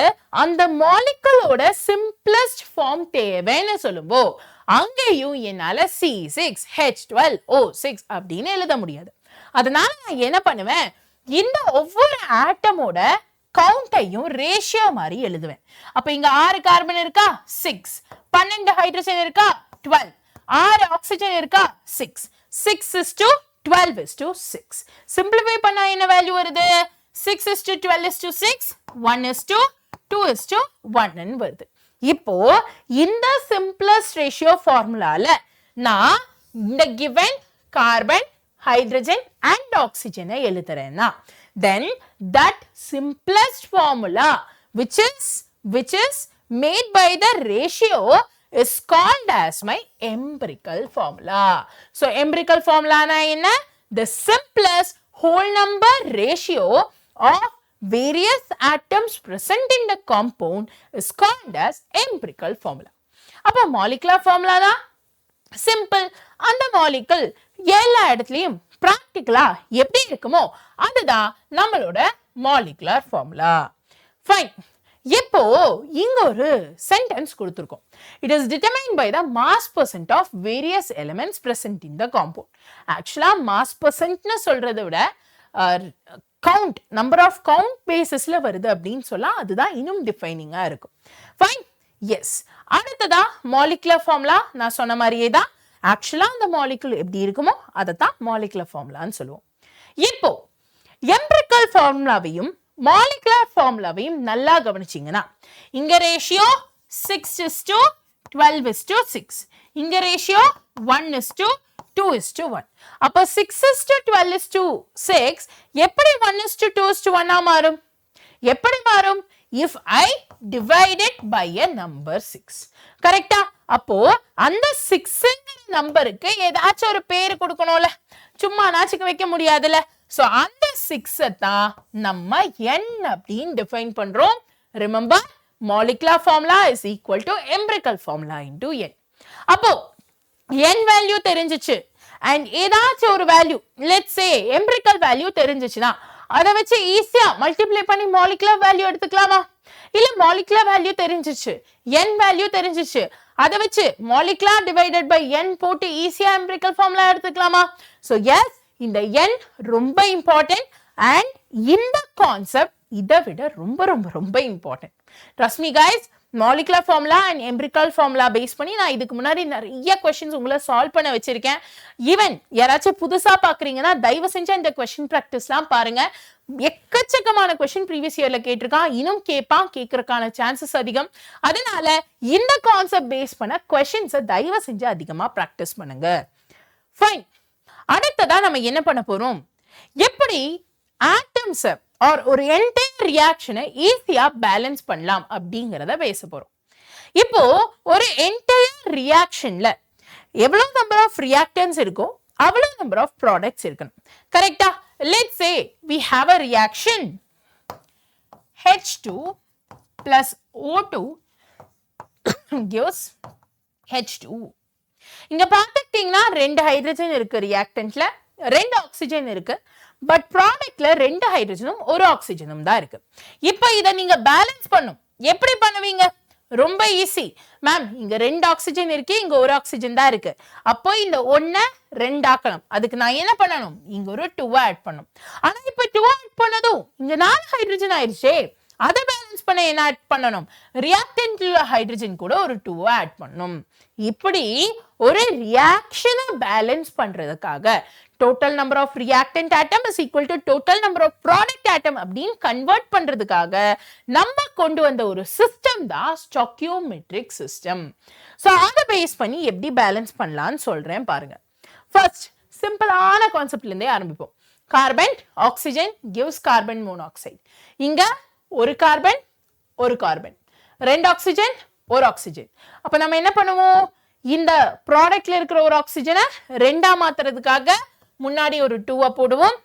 அந்த மாலிகுலோட சிம்பிளஸ்ட் ஃபார்ம் தேவைன்னு சொல்லும்போ அங்கேயும் என்னால C6H12O6 அப்படின்னு எழுத முடியாது. அதனால நான் என்ன பண்ணுவேன், இந்த ஒவ்வொரு ஆட்டமோட கவுண்டையும் ரேஷியோ மாதிரி எழுதுவேன். அப்ப இங்க 6 கார்பன் இருக்கா, 6. 12 ஹைட்ரஜன் இருக்கா, 12. 6 ஆக்சிஜன் இருக்கா, 6. 6:12:6. சிம்பிளிஃபை பண்ணா என்ன வேல்யூ வருது? 6:12:6, 1:2:1 வருது. இப்போ இந்த சிம்பிளஸ்ட் ரேஷியோ ஃபார்முலால நான் இந்த given கார்பன், ஹைட்ரஜன் அண்ட் ஆக்சிஜனை எழுதுறேன்னா then that simplest formula which is made by the ratio is called as my empirical formula. So empirical formula na enna? The simplest whole number ratio of various atoms present in the compound is called as empirical formula. அப்ப molecular formula da simple. அந்த molecule எல்லா இடத்துலயும் பிராக்டிகலா எப்படி இருக்குமோ அதுதான் நம்மளோட molecular formula. Fine. இப்போ இங்க ஒரு சென்டென்ஸ் கொடுத்திருக்கோம். It is determined by the mass percent of various elements present in the compound. ஆக்சுவலா மாஸ் பெர்சென்ட்னு சொல்றதை விட கவுண்ட் நம்பர் ஆஃப் கவுண்ட் பேசிஸ்ல வருது அப்படின்னு சொல்லலாம். அதுதான் இன்னும் டிஃபைனிங்கா இருக்கும். Fine, yes. அடுத்ததா மாலிகுலர் ஃபார்முலா நான் சொன்ன மாதிரியே தான். ஆக்சுவலா அந்த மாலிகுல் எப்படி இருக்குமோ அதை தான் மாலிகுலர் ஃபார்முலான்னு சொல்லுவோம். இப்போ எம்பிரிக்கல் ஃபார்முலாவையும் மாலிகுலர் ஃபார்முலாவையும் நல்லா கவனிச்சீங்கன்னா இங்க ரேஷியோ 6:12:6, இங்க ரேஷியோ 1:2:1. அப்ப 6:12:6 எப்படி 1:2:1 மாறும்? எப்படி மாறும்? If I divide it by a number 6. கரெக்டா? அப்போ அந்த 6ங்கிற நம்பருக்கு ஏதாச்சும் ஒரு பேர் கொடுக்கணும்ல, சும்மா நாச்சுக்கு வைக்க முடியாதுல்ல. சோ அந்த 6 தான் நம்ம n அப்படின்னு டிஃபைன் பண்றோம். Remember, molecular formula is equal to empirical formula into n. அப்போ n வேல்யூ தெரிஞ்சிச்சு and ஏதாச்சும் ஒரு value, let's say empirical value தெரிஞ்சிச்சுனா அதை வச்சு ஈஸியா மல்டிப்ளை பண்ணி molecular வேல்யூ எடுத்துக்கலாமா? இல்ல molecular வேல்யூ தெரிஞ்சிச்சு, n வேல்யூ தெரிஞ்சிச்சு, அதை வச்சு molecular divided by n போட்டு ஈஸியா empirical formula எடுத்துக்கலாமா? So yes, இந்த n ரொம்ப இம்பார்ட்டன்ட் அண்ட் இந்த கான்செப்ட் இதை விட ரொம்ப ரொம்ப ரொம்ப important. Trust me guys, molecular formula and empirical formula base பண்ணி நான் இதுக்கு முன்னாடி நிறைய क्वेश्चंस உங்களை சால்வ் பண்ண வச்சிருக்கேன். ஈவன் யாராச்சும் புதுசா பாக்குறீங்கன்னா தயவு செஞ்சு இந்த क्वेश्चन பிராக்டிஸ்லாம் பாருங்க. எக்கச்சக்கமான क्वेश्चन ப்ரீவியஸ் இயர்ல கேட்டிருக்கான், இன்னும் கேட்கறதுக்கான சான்சஸ் அதிகம். அதனால இந்த கான்செப்ட் பேஸ் பண்ண क्वेश्चंस தயவு செஞ்சு அதிகமா பிராக்டிஸ் பண்ணுங்க. ஃபைன், அடுத்ததா நம்ம என்ன பண்ண போறோம், எப்படி ஆட்டம்ஸ் ஆர் ஒரு என்டையர் ரியாக்ஷனை ஈஸியா பேலன்ஸ் பண்ணலாம் அப்படிங்கறத பேச போறோம். இப்போ ஒரு என்டையர் ரியாக்ஷன்ல எவ்வளவு நம்பர் ஆஃப் ரியாக்டன்ஸ் இருக்கோ அவ்வளவு நம்பர் ஆஃப் ப்ராடக்ட்ஸ் இருக்கணும். கரெக்டா? Let's say we have a reaction H2 plus O2 gives H2. இங்க பாத்துக்கிட்டீங்கன்னா 2 ஹைட்ரஜன் இருக்கு ரியாக்டன்ட்ல, 2 ஆக்சிஜன் இருக்கு. பட் ப்ராடக்ட்ல 2 ஹைட்ரஜனும் 1 ஆக்சிஜனும் தான் இருக்கு. இப்போ இதை நீங்க பேலன்ஸ் பண்ணும். எப்படி பண்ணுவீங்க? ரொம்ப ஈஸி மேம். இங்க 2 ஆக்சிஜன் இருக்கு, இங்க 1 ஆக்சிஜன் தான் இருக்கு. அப்போ இந்த 1 2 ஆக்கணும். அதுக்கு நான் என்ன பண்ணணும்? இங்க ஒரு 2 ஆட் பண்ணணும். ஆனா இப்ப 2 ஆட் பண்ணதும் இங்க 4 ஹைட்ரஜன் ஆயிடுச்சே, அதை பேலன்ஸ் பண்ண என்ன ஆட் பண்ணணும்? ரியாக்டன்ட்ல ஹைட்ரஜன் கூட ஒரு 2 ஆட் பண்ணணும். இப்படி ஒரு ரியாக்ஷனை பேலன்ஸ் பண்றதுக்காக total number of reactant atom is equal to total number of product atom அப்படின்னு கன்வெர்ட் பண்றதுக்காக நம்ம கொண்டு வந்த ஒரு சிஸ்டம் தான் ஸ்டாக்கியோமெட்ரிக் சிஸ்டம். சோ அதை பேஸ் பண்ணி எப்படி பேலன்ஸ் பண்ணலாம்னு சொல்றேன் பாருங்க. ஃபர்ஸ்ட் சிம்பிளான கான்செப்ட்ல இருந்தே ஆரம்பிப்போம். Carbon oxygen gives carbon monoxide. இங்க ஒரு கார்பன் ஒரு கார்பன், 2 ஆக்சிஜன் 1 ஆக்சிஜன். அப்ப நம்ம என்ன பண்ணுவோம்? இந்த ப்ராடக்ட்ல இருக்கிற ஒரு ஆக்சிஜனை 2ஆ மாத்துறதுக்காக முன்னாடி ஒரு 2 போடுவோம்.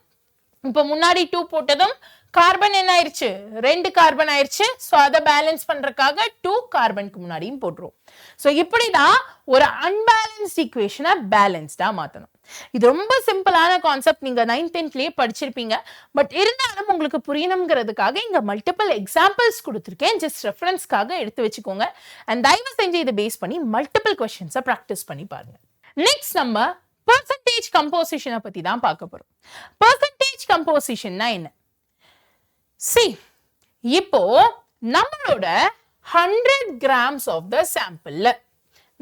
இப்ப முன்னாடி 2 போட்டதும் கார்பன் என்ன ஆயிருச்சு? 2 கார்பன் ஆயிருச்சு. சோ அதை பேலன்ஸ் பண்றதுக்காக 2 கார்பனுக்கு முன்னாடியும் போட்டுருவோம். சோ இப்படிதான் ஒரு அன்பேலன்ஸ்ட் ஈக்குவேஷனை பேலன்ஸ்டா மாத்தணும். இது ரொம்ப சிம்பிளான கான்செப்ட், நீங்க 9th 10thலயே படிச்சிருப்பீங்க. பட் இருந்தாலும் உங்களுக்கு புரியணுங்கிறதுக்காக இங்க மல்டிபிள் எக்ஸாம்பிள்ஸ் கொடுத்துருக்கேன். ஜஸ்ட் ரெஃபரன்ஸ்க்காக எடுத்து வச்சுக்கோங்க. அண்ட் தயவு செஞ்சு இதை பேஸ் பண்ணி மல்டிபிள் क्वेश्चंस பிராக்டிஸ் பண்ணி பாருங்க. நெக்ஸ்ட் நம்ம பெர்சன்டேஜ் கம்போசிஷனை பத்தி தான் பார்க்க போறோம். பெர்சன்டேஜ் கம்போசிஷன்னா என்ன? இப்போ நம்மளோட 100 கிராம்ஸ் ஆஃப் த சாம்பிள்ல,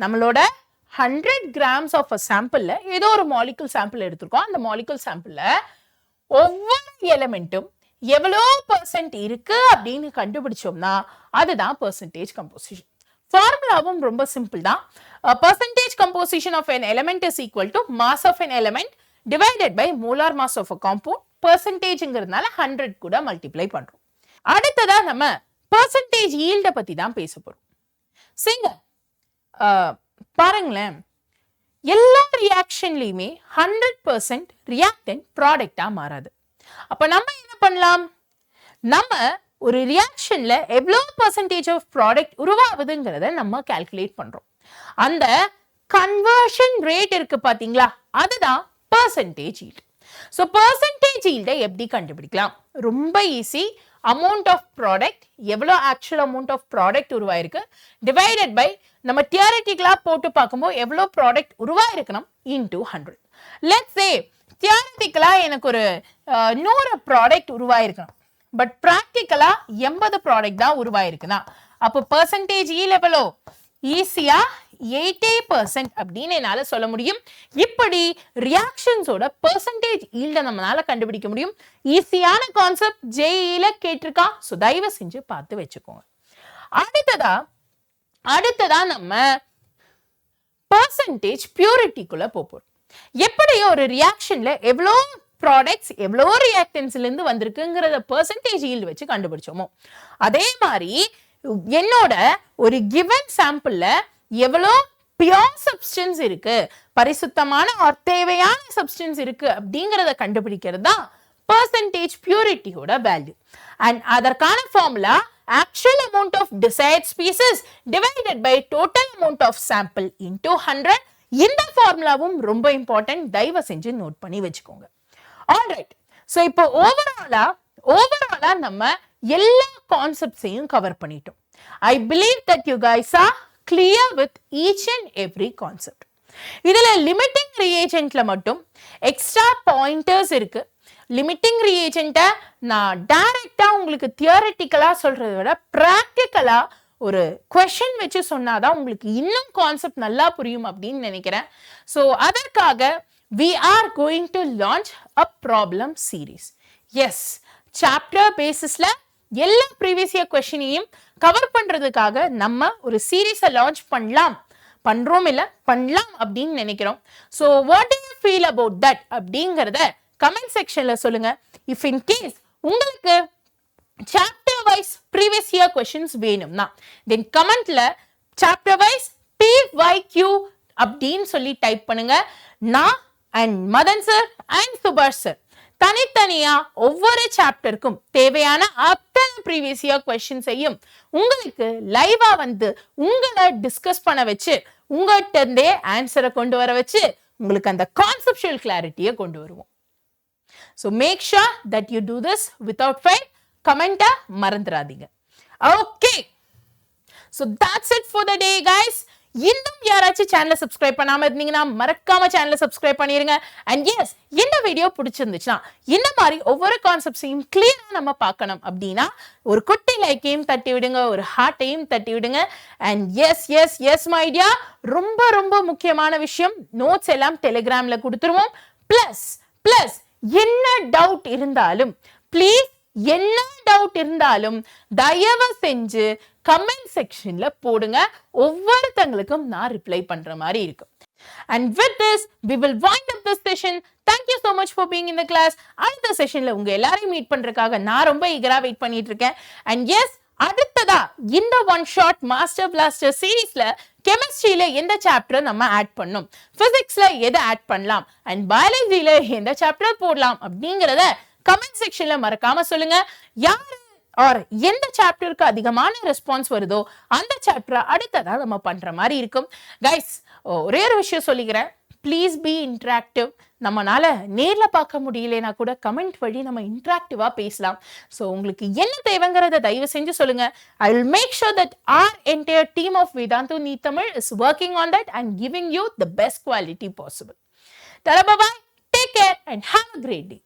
நம்மளோட 100 கிராம்ஸ் ஆஃப் அ சாம்பிள்ல ஏதோ ஒரு மாலிகுல் சாம்பிள் எடுத்திருக்கோம். அந்த மாலிகுல் சாம்பிள்ல ஒவ்வொரு எலிமெண்ட்டும் எவ்வளோ % இருக்கு அப்படின்னு கண்டுபிடிச்சோம்னா அதுதான் பெர்சன்டேஜ் கம்போசிஷன். ஃபார்முலாவும் ரொம்ப சிம்பிள் தான். Percentage composition of an element is equal to mass of an element divided by molar mass of a compound. Percentageங்கிறதுனால 100 கூட மல்டிப்ளை பண்றோம். அடுத்ததா நம்ம percentage yield பத்தி தான் பேச போறோம். சரிங்க, பாருங்களேன், எல்லா ரியாக்ஷன்லயுமே 100% ரியாக்டன்ட் ப்ராடக்டா மாறாது. அப்ப நம்ம என்ன பண்ணலாம்? நம்ம ஒரு ரியாக்ஷன்ல எவ்வளவு % ஆஃப் ப்ராடக்ட் உருவாகுதுங்கிறத நம்ம கால்குலேட் பண்றோம். அந்த கன்வர்ஷன் ரேட் இருக்கு பாத்தீங்களா, அதுதான் percentage yield. So percentage percentage ஈல்டை எப்படி கண்டுபிடிக்கலாம்? ரொம்ப ஈஸி. அமௌண்ட் ஆஃப் ப்ராடக்ட், எவ்வளோ ஆக்சுவல் அமௌண்ட் ஆஃப் ப்ராடக்ட் உருவாயிருக்கு, டிவைடட் பை நம்ம தியரட்டிக்கலாக போட்டு பார்க்கும்போது எவ்வளோ ப்ராடக்ட் உருவாயிருக்கணும் இன்டூ 100. லெட்ஸ் சே தியரட்டிக்கலாக எனக்கு ஒரு 100 ப்ராடக்ட் உருவாயிருக்கணும், பட் ப்ராக்டிக்கலா 80 ப்ராடக்ட் தான் உருவாயிருக்குன்னா அப்போ பர்சன்டேஜ் ஈல்ட் எவ்வளோ? ஈஸியா 80% அப்படின்னு என்னால சொல்ல முடியும். இப்படி ரியாக்ஷன்ஸோட பர்சன்டேஜ் ஈல்ட நம்மளால கண்டுபிடிக்க முடியும். ஈஸியான கான்செப்ட், ஜேஇல கேட்டிருக்கா. ஸோ தயவு செஞ்சு பார்த்து வச்சுக்கோங்க. அடுத்ததா நம்ம பர்சன்டேஜ் பியூரிட்டிக்குள்ள போறோம். எப்படி ஒரு ரியாக்ஷன்ல எவ்வளோ ப்ராடக்ட்ஸ் எவ்வளோ ரியாக்டன்ஸ்ல இருந்து வந்திருக்குங்கிறத பர்சன்டேஜ் ஈல்டு வச்சு கண்டுபிடிச்சோமோ, அதே மாதிரி என்னோட ஒரு கிவன் சாம்பிள்ல எவ்வளோ பியோர் சப்ஸ்டன்ஸ் இருக்கு, பரிசுத்தமான தேவையான சப்ஸ்டன்ஸ் இருக்கு அப்படிங்கிறத கண்டுபிடிக்கிறது தான் பர்சன்டேஜ் பியூரிட்டியோட வேல்யூ. அண்ட் அதற்கான formula actual amount of desired species divided by total amount of sample into 100. இந்த ஃபார்முலாவும் ரொம்ப இம்பார்ட்டன்ட், தயவு செஞ்சு நோட் பண்ணி வச்சுக்கோங்க. ஆல்ரைட், ஸோ இப்போ ஓவராலா நம்ம எல்லா கான்செப்ட்ஸையும் கவர் பண்ணிட்டோம். I believe that you guys are clear with each and every concept. இதுல லிமிட்டிங் ரியேஜென்ட்ல மட்டும் எக்ஸ்ட்ரா பாயிண்டர்ஸ் இருக்கு. லிமிட்டிங் ரியேஜென்ட்டை நான் டைரக்டா உங்களுக்கு தியரட்டிக்கலா சொல்றதை விட ப்ராக்டிக்கலா ஒரு கொஷின் வச்சு சொன்னாதான் உங்களுக்கு இன்னும் கான்செப்ட் நல்லா புரியும் அப்படின்னு நினைக்கிறேன். ஸோ அதற்காக we are going to launch a problem series. Yes, chapter basisல எல்லா ப்ரீவியஸ் இயர் கொஸ்டினையும் கவர் பண்றதுக்காக நம்ம ஒரு சீரீஸை லான்ச் பண்ணலாம் அப்படின்னு நினைக்கிறோம். So what do you feel about that அப்படிங்கிறத கமெண்ட் செக்ஷன்ல சொல்லுங்க. இஃப் இன் கேஸ் உங்களுக்கு chapter wise previous year questions வேணும்னா தென் கமெண்ட்ல சாப்டர் வைஸ் PYQ அப்படின்னு சொல்லி டைப் பண்ணுங்க. நான் அண்ட் மதன் சார் அண்ட் சுபாஷ் சார் தனித்தனியா ஒவ்வொரு சாப்டருக்கும் தேவையான அத்தனை ப்ரீவியஸ் இயர் கொஸ்டின்ஸையும் உங்களுக்கு லைவா வந்து உங்களை டிஸ்கஸ் பண்ண வச்சு உங்கள்கிட்ட இருந்தே ஆன்சரை கொண்டு வர வச்சு உங்களுக்கு அந்த கான்செப்சுவல் கிளாரிட்டியை கொண்டு வருவோம். So make sure that you do this without fail. கமெண்ட்டை மறந்துடாதீங்க. Okay, so that's it for the day guys. இன்னும் யாராச்சும் சேனலை சப்ஸ்கிரைப் பண்ணாம இருந்தீங்கன்னா மறக்காம சேனலை சப்ஸ்கிரைப் பண்ணிருங்க. அண்ட் எஸ், இந்த வீடியோ பிடிச்சிருந்துச்சுன்னா இந்த மாதிரி ஒவ்வொரு கான்செப்ட்ஸையும் கிளியரா நம்ம பார்க்கணும் அப்படின்னா ஒரு குட்டி லைக்கையும் தட்டி விடுங்க, ஒரு ஹார்ட்டையும் தட்டி விடுங்க. And yes yes yes my dear, ரொம்ப ரொம்ப முக்கியமான விஷயம், நோட்ஸ் எல்லாம் டெலிகிராம்ல கொடுத்துருவோம். பிளஸ் என்ன டவுட் இருந்தாலும் ப்ளீஸ், என்ன டவுட் இருந்தாலும் தயவு செஞ்சு கமெண்ட் செக்ஷன்ல போடுங்க. ஒவ்வொருத்தங்களுக்கும் நான் ரிப்ளை பண்ற மாதிரி இருக்கும். And with this, we will wind up this session. Thank you so much for being in the class. அடுத்த செஷன்ல உங்க எல்லாரையும் மீட் பண்றதுக்காக நான் ரொம்ப ஈகரா வெயிட் பண்ணிட்டு இருக்கேன். And yes, அடுத்ததா இந்த ஒன் ஷாட் மாஸ்டர் பிளாஸ்டர் சீரீஸ்ல கெமிஸ்ட்ரியில எந்த சாப்டர் நம்ம ஆட் பண்ணணும், பிசிக்ஸ்ல எதை ஆட் பண்ணலாம், அண்ட் பயாலஜில எந்த சாப்டர் போடலாம் அப்படிங்கறத கமெண்ட் செக்ஷன்ல மறக்காம சொல்லுங்க. யாரு ஆர் எந்த சாப்டருக்கு அதிகமான ரெஸ்பான்ஸ் வருதோ அந்த சாப்டரை அடுத்ததா நம்ம பண்ற மாதிரி இருக்கும். கைஸ், ஒரே ஒரு விஷயம் சொல்லிக்கிறேன், ப்ளீஸ் பி இன்ட்ராக்டிவ். நம்மளால நேர்ல பார்க்க முடியலனா கூட கமெண்ட் வழி நம்ம இன்ட்ராக்டிவா பேசலாம். ஸோ உங்களுக்கு என்ன தேவைங்கிறத தயவு செஞ்சு சொல்லுங்க. I will make sure that our entire team of Vedantu NEET Tamil is working on that and giving you the best quality possible. Bye bye, take care and have a great day.